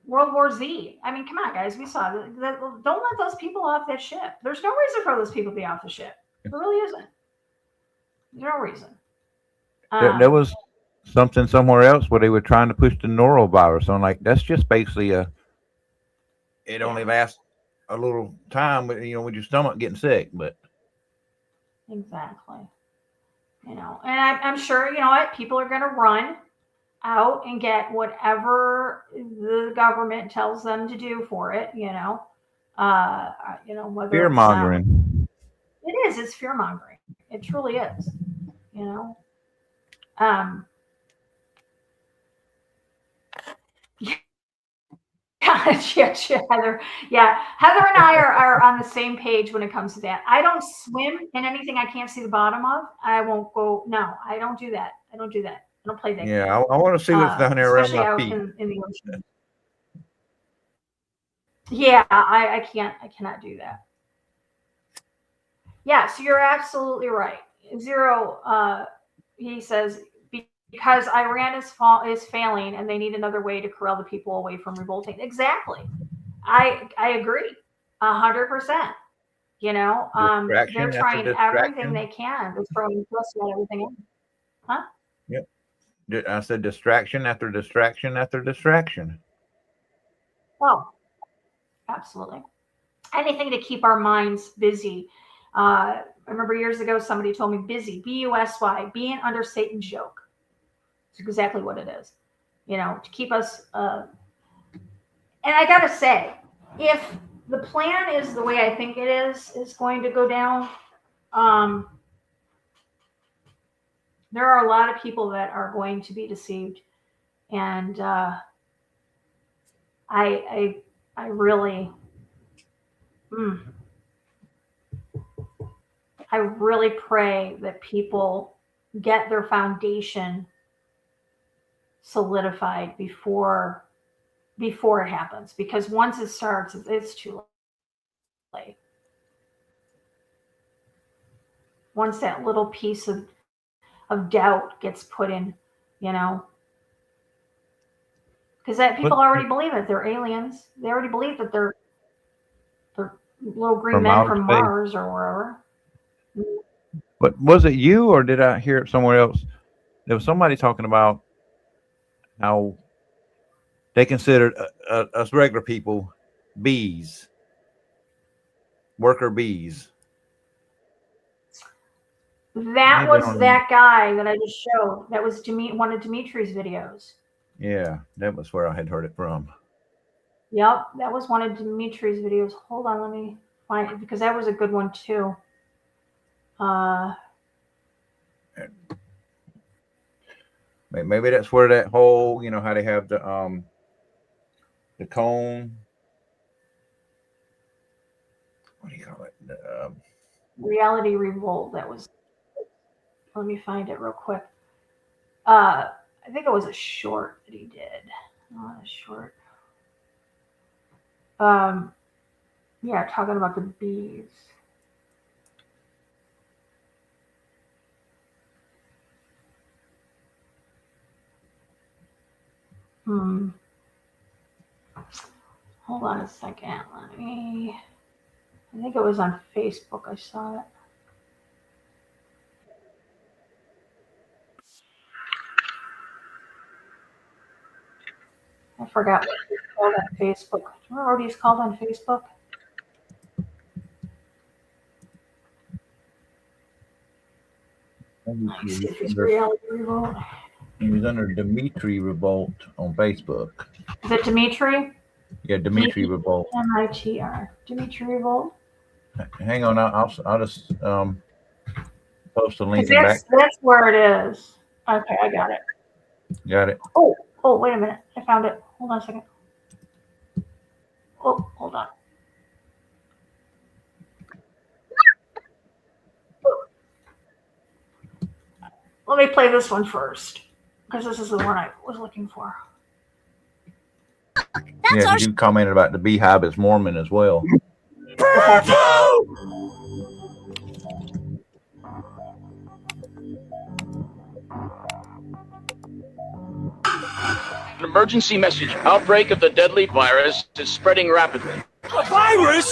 World War Z. I mean, come on, guys. We saw that. Don't let those people off that ship. There's no reason for those people to be off the ship. There really isn't. There's no reason. There was something somewhere else where they were trying to push the norovirus on. Like, that's just basically it only lasts a little time, you know, with your stomach getting sick. But exactly. You know, and I'm sure, you know what, people are going to run out and get whatever the government tells them to do for it, you know. You know, whether fear mongering. It's fear mongering. It truly is, you know. Yeah. Heather. Yeah, Heather and I are on the same page when it comes to that. I don't swim in anything I can't see the bottom of. I won't go. No, I don't do that. I don't play that. Yeah, I want to see what's down there around especially my out feet. in the ocean. Yeah, I can't. I cannot do that. Yeah, so you're absolutely right. Zero. He says because Iran is failing and they need another way to corral the people away from revolting. Exactly. I agree 100%. You know, they're trying everything they can to throw just about everything in. Huh? Yep. I said distraction after distraction after distraction. Oh, absolutely. Anything to keep our minds busy. I remember years ago, somebody told me busy, B-U-S-Y, being under Satan's yoke. It's exactly what it is, you know, to keep us. And I got to say, if the plan is the way I think it is going to go down, there are a lot of people that are going to be deceived. And I really, I really pray that people get their foundation solidified before it happens, because once it starts, it's too late. Once that little piece of doubt gets put in, you know, because that people already believe it. They're aliens. They already believe that they're little green men from Mars or wherever. But was it you, or did I hear it somewhere else? There was somebody talking about how they considered us regular people bees, worker bees. That was that guy that I just showed. That was one of Dimitri's videos. Yeah, that was where I had heard it from. Yep, that was one of Dimitri's videos. Hold on, let me find it, because that was a good one too. Maybe that's where that whole, you know, how they have the cone. What do you call it? Reality Revolt. That was. Let me find it real quick. I think it was a short that he did. Not a short. Yeah, talking about the bees. Hold on a second. Let me. I think it was on Facebook. I saw it. I forgot what he's called on Facebook. Do you remember what he's called on Facebook? Reality Revolt. He was under Dimitri Revolt on Facebook. Is it Dimitri? Yeah, Dimitri Revolt. M-I-T-R. Dimitri Revolt. Hang on, I'll just post a link back. That's where it is. Okay, I got it. Got it. Oh, wait a minute. I found it. Hold on a second. Oh, hold on. Let me play this one first, because this is the one I was looking for. Yeah, you commented about the beehive as Mormon as well. An emergency message. Outbreak of the deadly virus is spreading rapidly. A virus?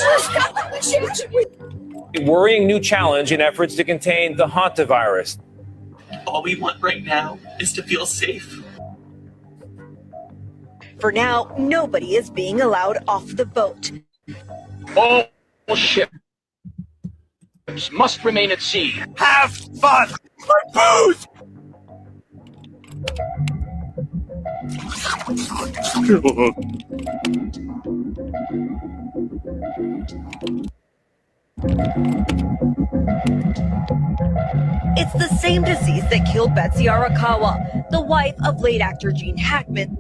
A worrying new challenge in efforts to contain the Hantavirus. All we want right now is to feel safe. For now, nobody is being allowed off the boat. All ships must remain at sea. Have fun! Booze! It's the same disease that killed Betsy Arakawa, the wife of late actor Gene Hackman.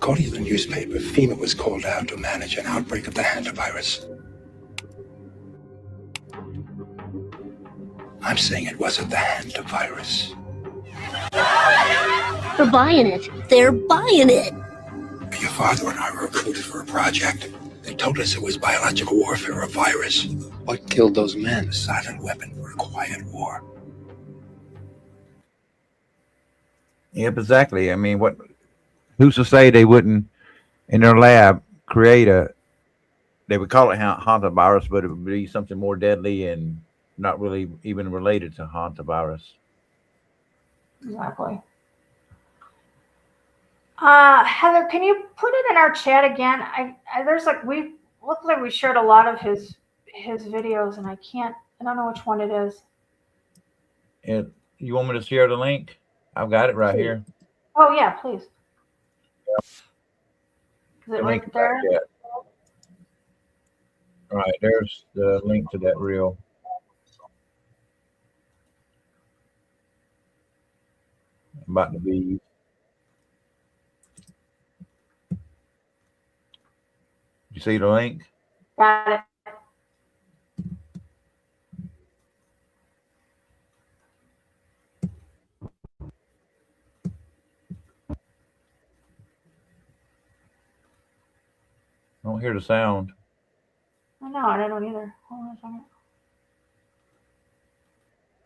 According to the newspaper, FEMA was called out to manage an outbreak of the Hantavirus. I'm saying it wasn't the Hantavirus. They're buying it. They're buying it. Your father and I were recruited for a project. They told us it was biological warfare, a virus. What killed those men? A silent weapon for a quiet war. Yep, exactly. I mean, who's to say they wouldn't, in their lab, create they would call it Hantavirus, but it would be something more deadly and not really even related to Hantavirus. Exactly. Heather, can you put it in our chat again? We look like we shared a lot of his videos, and I don't know which one it is. And you want me to share the link? I've got it right here. Oh yeah, please. Is The it link right there? Yeah. All right, there's the link to that reel. About to be. You see the link? Got it. I don't hear the sound. No, I don't either. Hold on a second.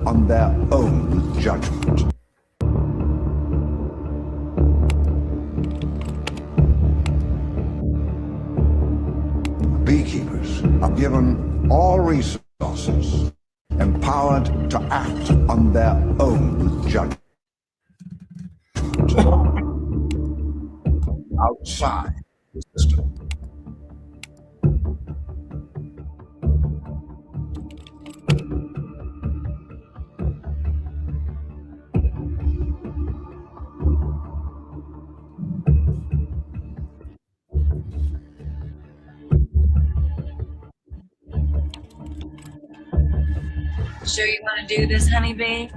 On their own judgment. Beekeepers are given all resources, empowered to act on their own judgment. Outside the system. Sure you want to do this, honeybee?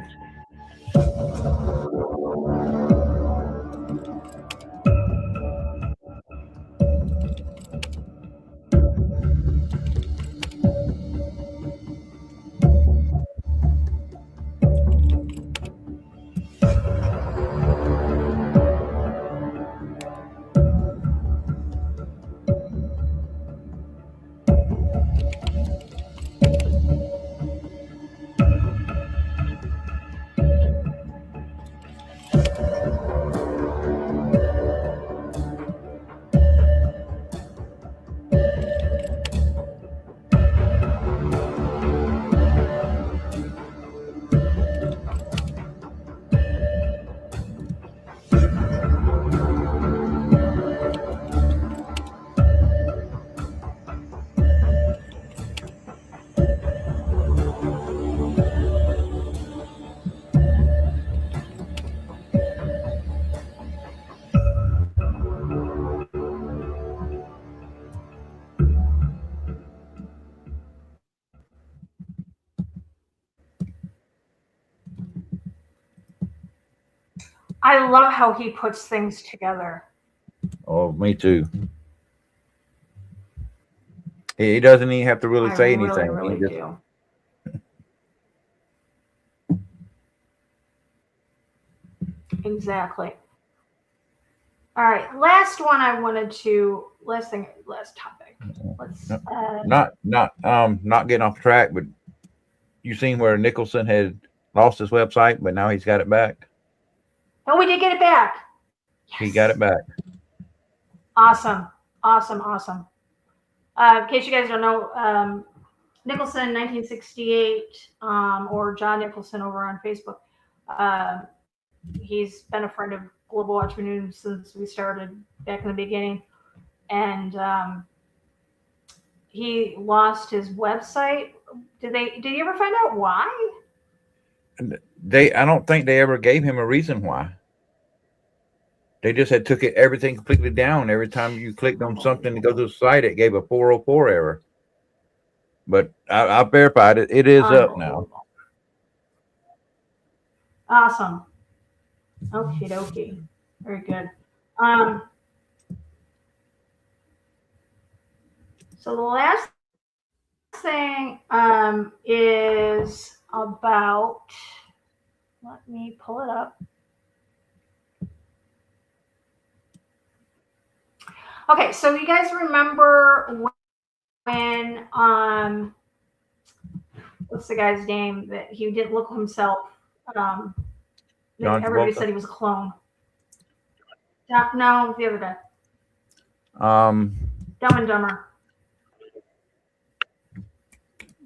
I love how he puts things together. Oh, me too. He doesn't even have to really say anything. Really He just, do. Exactly. All right, last topic. Let's not getting off track, but you seen where Nicholson had lost his website, but now he's got it back. Oh, we did get it back. Yes. He got it back. Awesome. In case you guys don't know, Nicholson, 1968, or John Nicholson over on Facebook. He's been a friend of Global Watchman News since we started back in the beginning. And he lost his website. Did you ever find out why? I don't think they ever gave him a reason why. They just had took everything completely down. Every time you clicked on something to go to the site, it gave a 404 error. But I verified it. It is up now. Awesome. Okie dokie. Very good. So the last thing is about, let me pull it up. Okay, so you guys remember when what's the guy's name that he didn't look himself? John Everybody Travolta? said he was a clone. No, the other guy. Dumb and Dumber.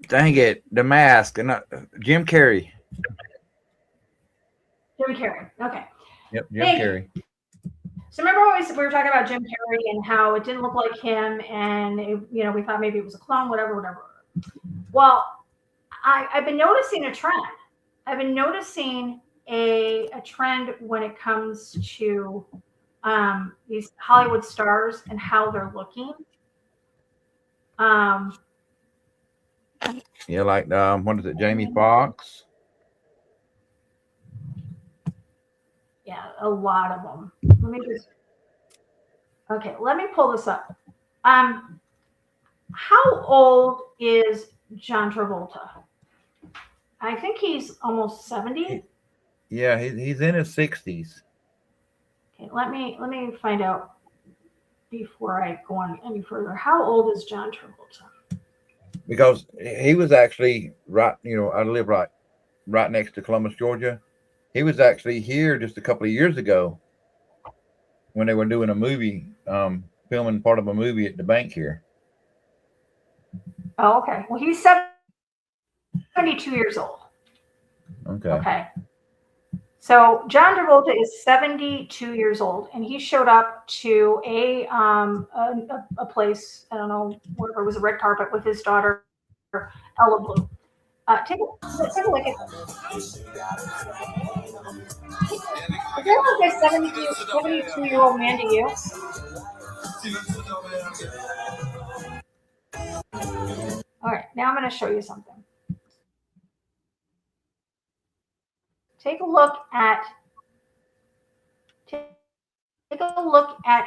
Dang it, The Mask, and Jim Carrey. Jim Carrey. Okay. Yep, Jim Thank you. Carrey. So remember when we were talking about Jim Carrey and how it didn't look like him, and we thought maybe it was a clone, whatever. Well, I've been noticing a trend. I've been noticing a trend when it comes to these Hollywood stars and how they're looking. Yeah, like what is it, Jamie Foxx? Yeah, a lot of them. Let me pull this up. How old is John Travolta? I think he's almost 70. Yeah, he's in his 60s. Okay, let me find out before I go on any further. How old is John Travolta? Because he was actually right, I live right next to Columbus, Georgia. He was actually here just a couple of years ago when they were doing a movie, filming part of a movie at the bank here. Oh, okay. Well, he's 72 years old. Okay. So John Travolta is 72 years old, and he showed up to a place, I don't know, whatever, it was a red carpet with his daughter, Ella Blue. Take a look at this. Does that look like a 72-year-old man to you? All right, now I'm going to show you something. Take a look at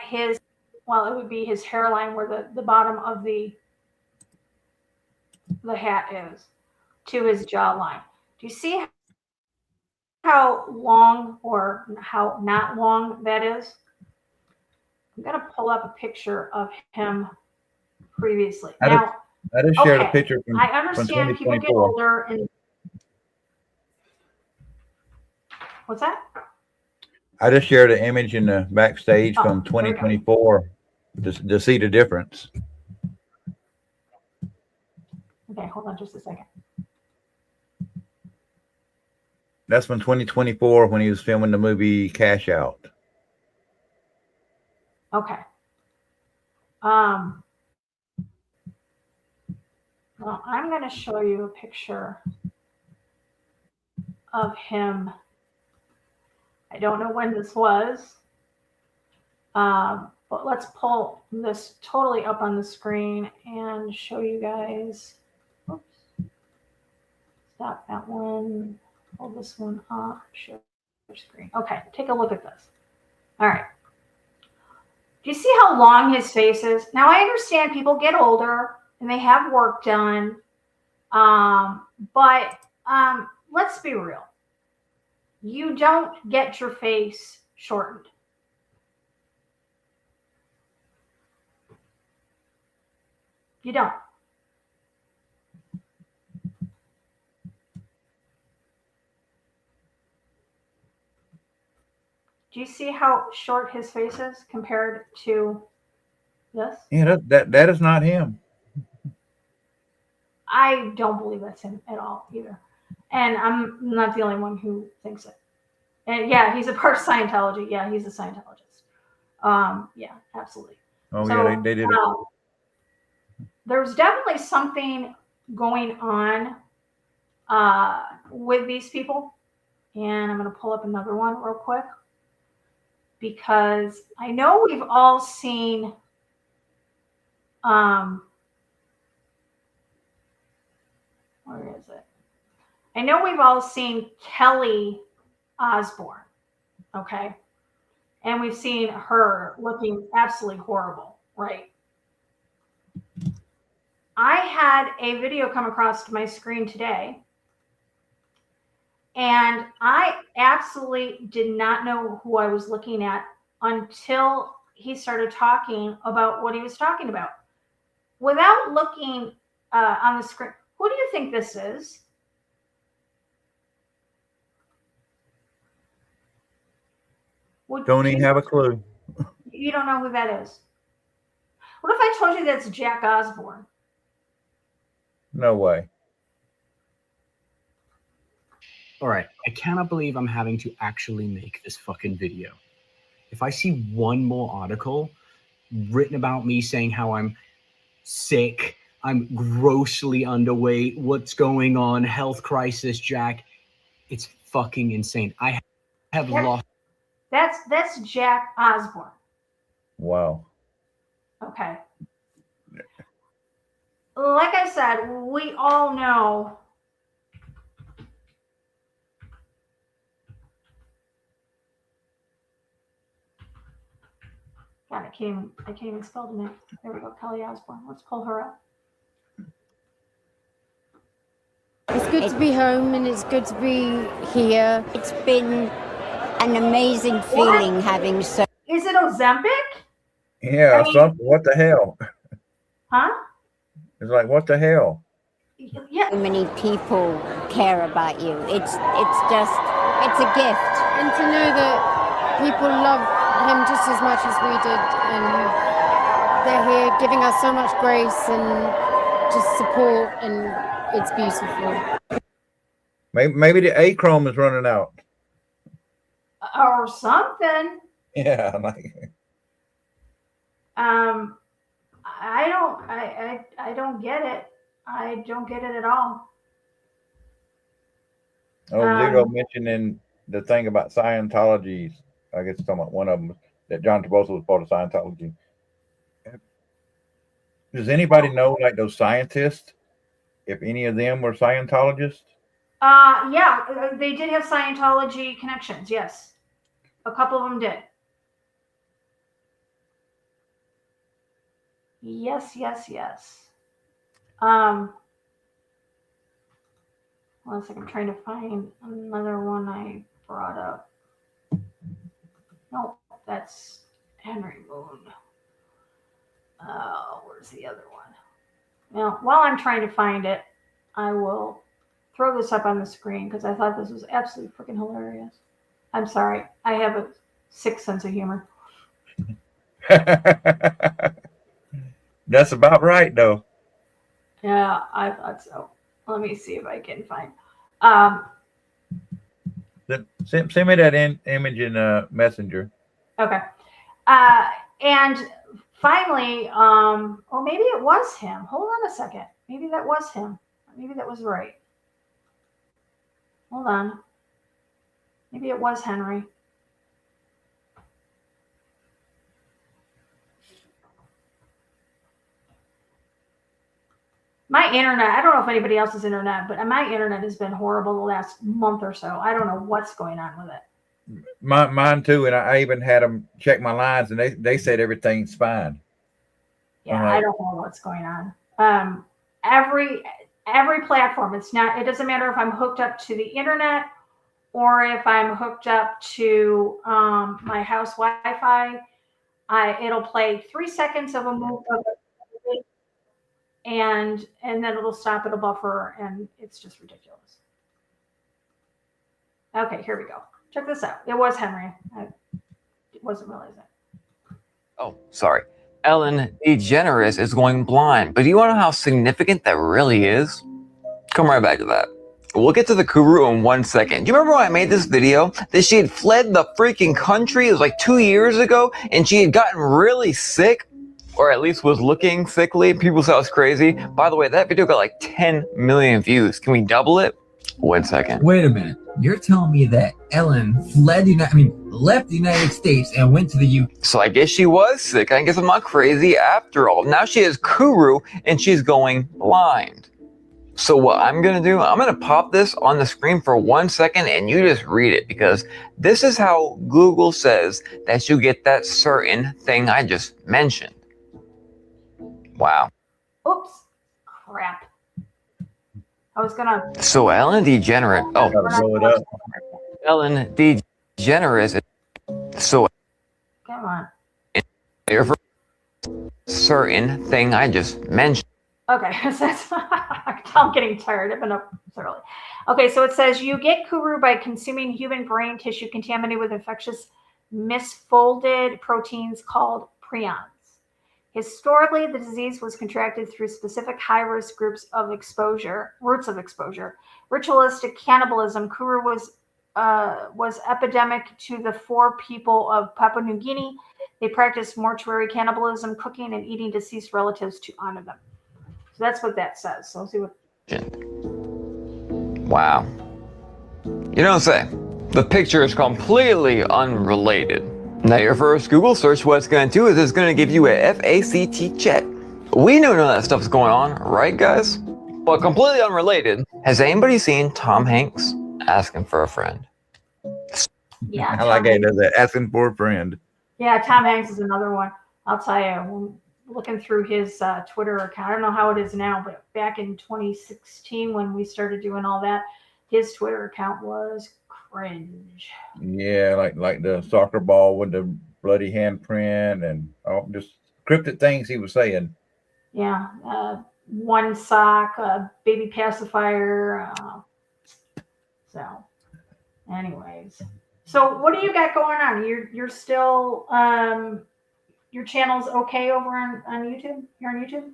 his, well, it would be his hairline where the bottom of the hat is to his jawline. Do you see how long or how not long that is? I'm going to pull up a picture of him previously. I just shared a picture from, I understand people get older and what's that? I just shared an image in the backstage from 2024 to see the difference. Okay, hold on just a second. That's from 2024 when he was filming the movie Cash Out. Okay. Well, I'm going to show you a picture of him. I don't know when this was, but let's pull this totally up on the screen and show you guys. Oops. Stop that one. Pull this one up. Share screen. Okay, take a look at this. All right. Do you see how long his face is? Now, I understand people get older and they have work done, but let's be real. You don't get your face shortened. You don't. Do you see how short his face is compared to this? Yeah, that is not him. I don't believe that's him at all either. And I'm not the only one who thinks it. And yeah, he's a part of Scientology. Yeah, he's a Scientologist. Yeah, absolutely. Oh, so, yeah, they did it. There's definitely something going on with these people. And I'm going to pull up another one real quick. Because I know we've all seen where is it? I know we've all seen Kelly Osbourne, okay? And we've seen her looking absolutely horrible, right? I had a video come across my screen today, and I absolutely did not know who I was looking at until he started talking about what he was talking about. Without looking on the screen, who do you think this is? Don't even have a clue. You don't know who that is. What if I told you that's Jack Osborne? No way. All right, I cannot believe I'm having to actually make this fucking video. If I see one more article written about me saying how I'm sick, I'm grossly underweight, what's going on, health crisis, Jack, it's fucking insane. I have lost. That's Jack Osborne. Wow. Okay. Like I said, we all know God, I can't even spell the name. There we go, Kelly Osborne. Let's pull her up. It's good to be home and it's good to be here. It's been an amazing feeling having so. Is it Ozempic? Yeah, something. What the hell? Huh? It's like, what the hell? Yeah. So many people care about you. It's just, it's a gift. And to know that people love him just as much as we did, and they're here giving us so much grace and just support, and it's beautiful. Maybe the achrome is running out. Or something. Yeah, like. I don't get it. I don't get it at all. Zero mentioning the thing about Scientology. I guess talking about one of them, that John Travolta was part of Scientology. Does anybody know, like, those scientists, if any of them were Scientologists? Yeah, they did have Scientology connections. Yes, a couple of them did. Yes. One second, I'm trying to find another one I brought up. Nope, that's Henry Moon. Where's the other one? Now, while I'm trying to find it, I will throw this up on the screen because I thought this was absolutely freaking hilarious. I'm sorry. I have a sick sense of humor. That's about right, though. Yeah, I thought so. Let me see if I can find. Send me that image in Messenger. Okay. And finally, or maybe it was him. Hold on a second. Maybe that was him. Maybe that was right. Hold on. Maybe it was Henry. My internet, I don't know if anybody else's internet, but my internet has been horrible the last month or so. I don't know what's going on with it. Mine too, and I even had them check my lines, and they said everything's fine. Yeah, I don't know what's going on. Every platform, it doesn't matter if I'm hooked up to the internet or if I'm hooked up to my house Wi-Fi. It'll play 3 seconds of a movie, and then it'll stop, it'll buffer, and it's just ridiculous. Okay, here we go. Check this out. It was Henry. I wasn't realizing. Oh, sorry. Ellen DeGeneres is going blind, but do you want to know how significant that really is? Come right back to that. We'll get to the Kuru in 1 second. Do you remember when I made this video that she had fled the freaking country? It was like 2 years ago, and she had gotten really sick, or at least was looking sickly. People thought it was crazy. By the way, that video got like 10 million views. Can we double it? 1 second. Wait a minute. You're telling me that Ellen left the United States and went to the UK. So I guess she was sick. I guess I'm not crazy after all. Now she has Kuru and she's going blind. So what I'm going to do, I'm going to pop this on the screen for 1 second and you just read it, because this is how Google says that you get that certain thing I just mentioned. Wow. Oops. crap. I was gonna. So Ellen DeGeneres. Oh, blow it up. Ellen DeGeneres. So Come on. certain thing I just mentioned. Okay, so that's, I'm getting tired. I've been up so early. Okay, so it says you get Kuru by consuming human brain tissue contaminated with infectious misfolded proteins called prions. Historically, the disease was contracted through specific high-risk routes of exposure. Ritualistic cannibalism. Kuru was epidemic to the 4 people of Papua New Guinea. They practiced mortuary cannibalism, cooking and eating deceased relatives to honor them. So that's what that says. So let's see what. Wow. You don't say. The picture is completely unrelated. Now your first Google search, what it's going to do is it's going to give you a FACT check. We know none of that stuff's going on, right guys? But completely unrelated, has anybody seen Tom Hanks asking for a friend? Yeah, I like it. That asking for a friend. Yeah, Tom Hanks is another one. I'll tell you, looking through his Twitter account, I don't know how it is now, but back in 2016 when we started doing all that, his Twitter account was cringe. Yeah, like the soccer ball with the bloody handprint and all just cryptic things he was saying. Yeah, one sock, baby pacifier. So, anyways, so what do you got going on? You're still your channel's okay over on YouTube? You're on YouTube?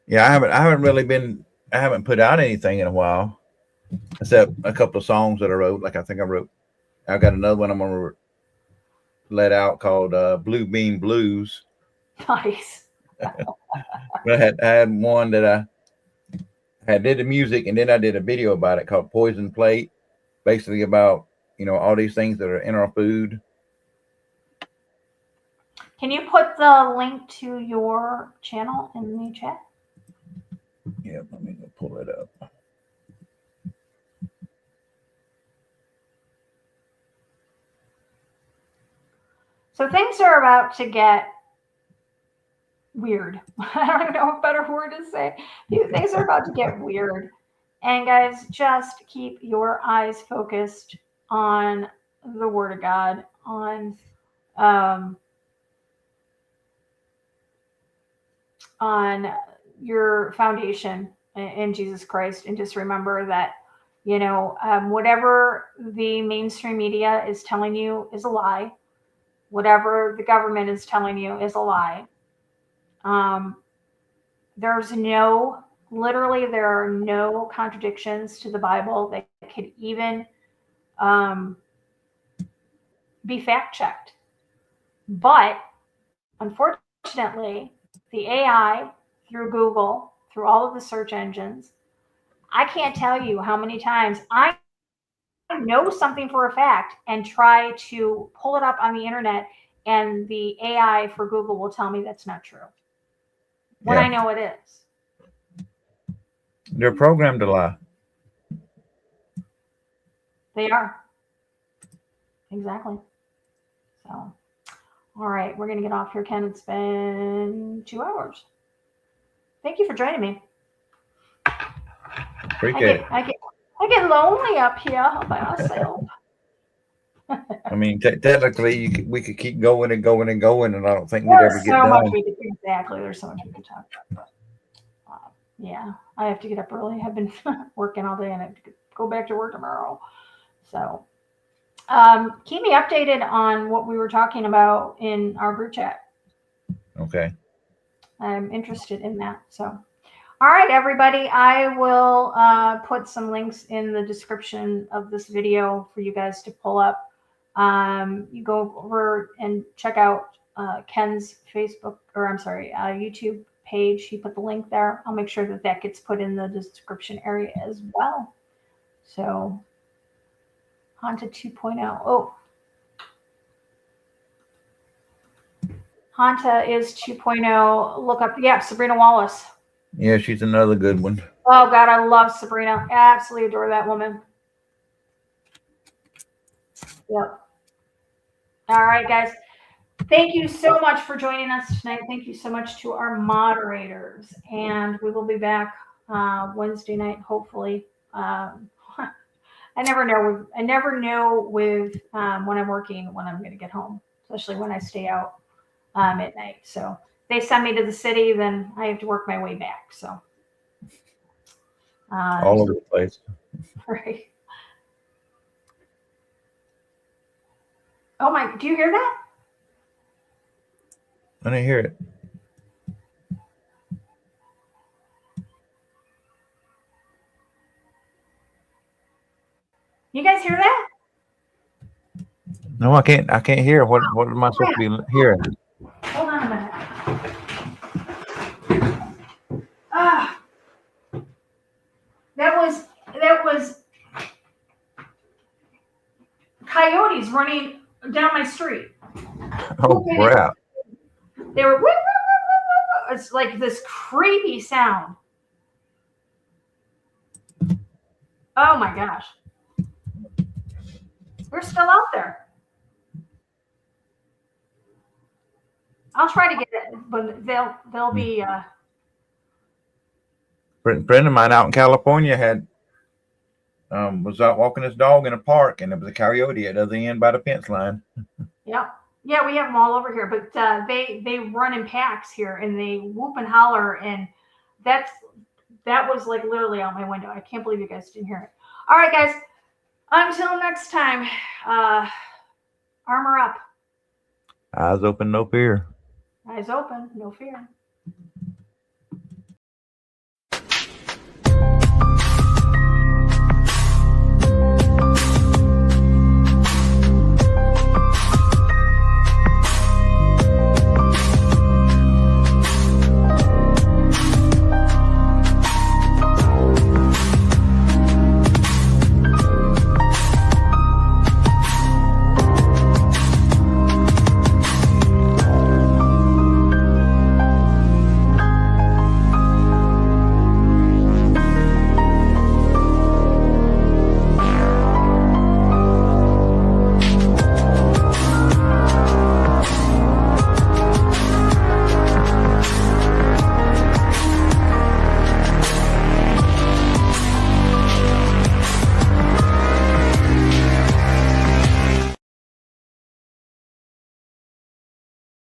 Yeah, I haven't put out anything in a while, except a couple of songs that I wrote. Like I've got another one I'm gonna let out called Blue Bean Blues. Nice. But I had one that I did the music, and then I did a video about it called Poison Plate, basically about all these things that are in our food. Can you put the link to your channel in the chat? Yeah, let me go pull it up. So things are about to get weird. I don't know a better word to say. Things are about to get weird. And guys, just keep your eyes focused on the Word of God, on your foundation in Jesus Christ, and just remember that whatever the mainstream media is telling you is a lie. Whatever the government is telling you is a lie. There are no contradictions to the Bible that could even be fact checked. But unfortunately, the AI, through Google, through all of the search engines, I can't tell you how many times I know something for a fact and try to pull it up on the internet, and the AI for Google will tell me that's not true when I know it is. They're programmed to lie. They are. Exactly. So, all right, we're going to get off here, Ken. It's been 2 hours. Thank you for joining me. Appreciate it. I get lonely up here all by myself. I mean, technically, we could keep going and going and going, and I don't think we'd ever get done. Exactly. There's so much we could talk about. But, yeah, I have to get up early. I've been working all day, and I have to go back to work tomorrow. So keep me updated on what we were talking about in our group chat. Okay. I'm interested in that. So, all right, everybody, I will put some links in the description of this video for you guys to pull up. You go over and check out Ken's YouTube page. He put the link there. I'll make sure that gets put in the description area as well. So, Hanta 2.0. Oh, Hanta is 2.0. Look up, Sabrina Wallace. Yeah, she's another good one. Oh God, I love Sabrina. Absolutely adore that woman. Yep. All right, guys. Thank you so much for joining us tonight. Thank you so much to our moderators. And we will be back Wednesday night, hopefully. I never know. I never know with when I'm working, when I'm going to get home, especially when I stay out at night. So they send me to the city, then I have to work my way back. So all over the place. Right. Oh my! Do you hear that? I didn't hear it. You guys hear that? No, I can't. I can't hear. What am I supposed to be hearing? Hold on a minute. Ah, that was coyotes running down my street. Oh crap! They were. Woo, woo, woo, woo, woo. It's like this creepy sound. Oh my gosh! We're still out there. I'll try to get it, but they'll be. A friend of mine out in California had was out walking his dog in a park, and there was a coyote at the other end by the fence line. Yeah, yeah, we have them all over here, but they run in packs here, and they whoop and holler, and that was like literally out my window. I can't believe you guys didn't hear it. All right, guys. Until next time, armor up. Eyes open, no fear. Eyes open, no fear.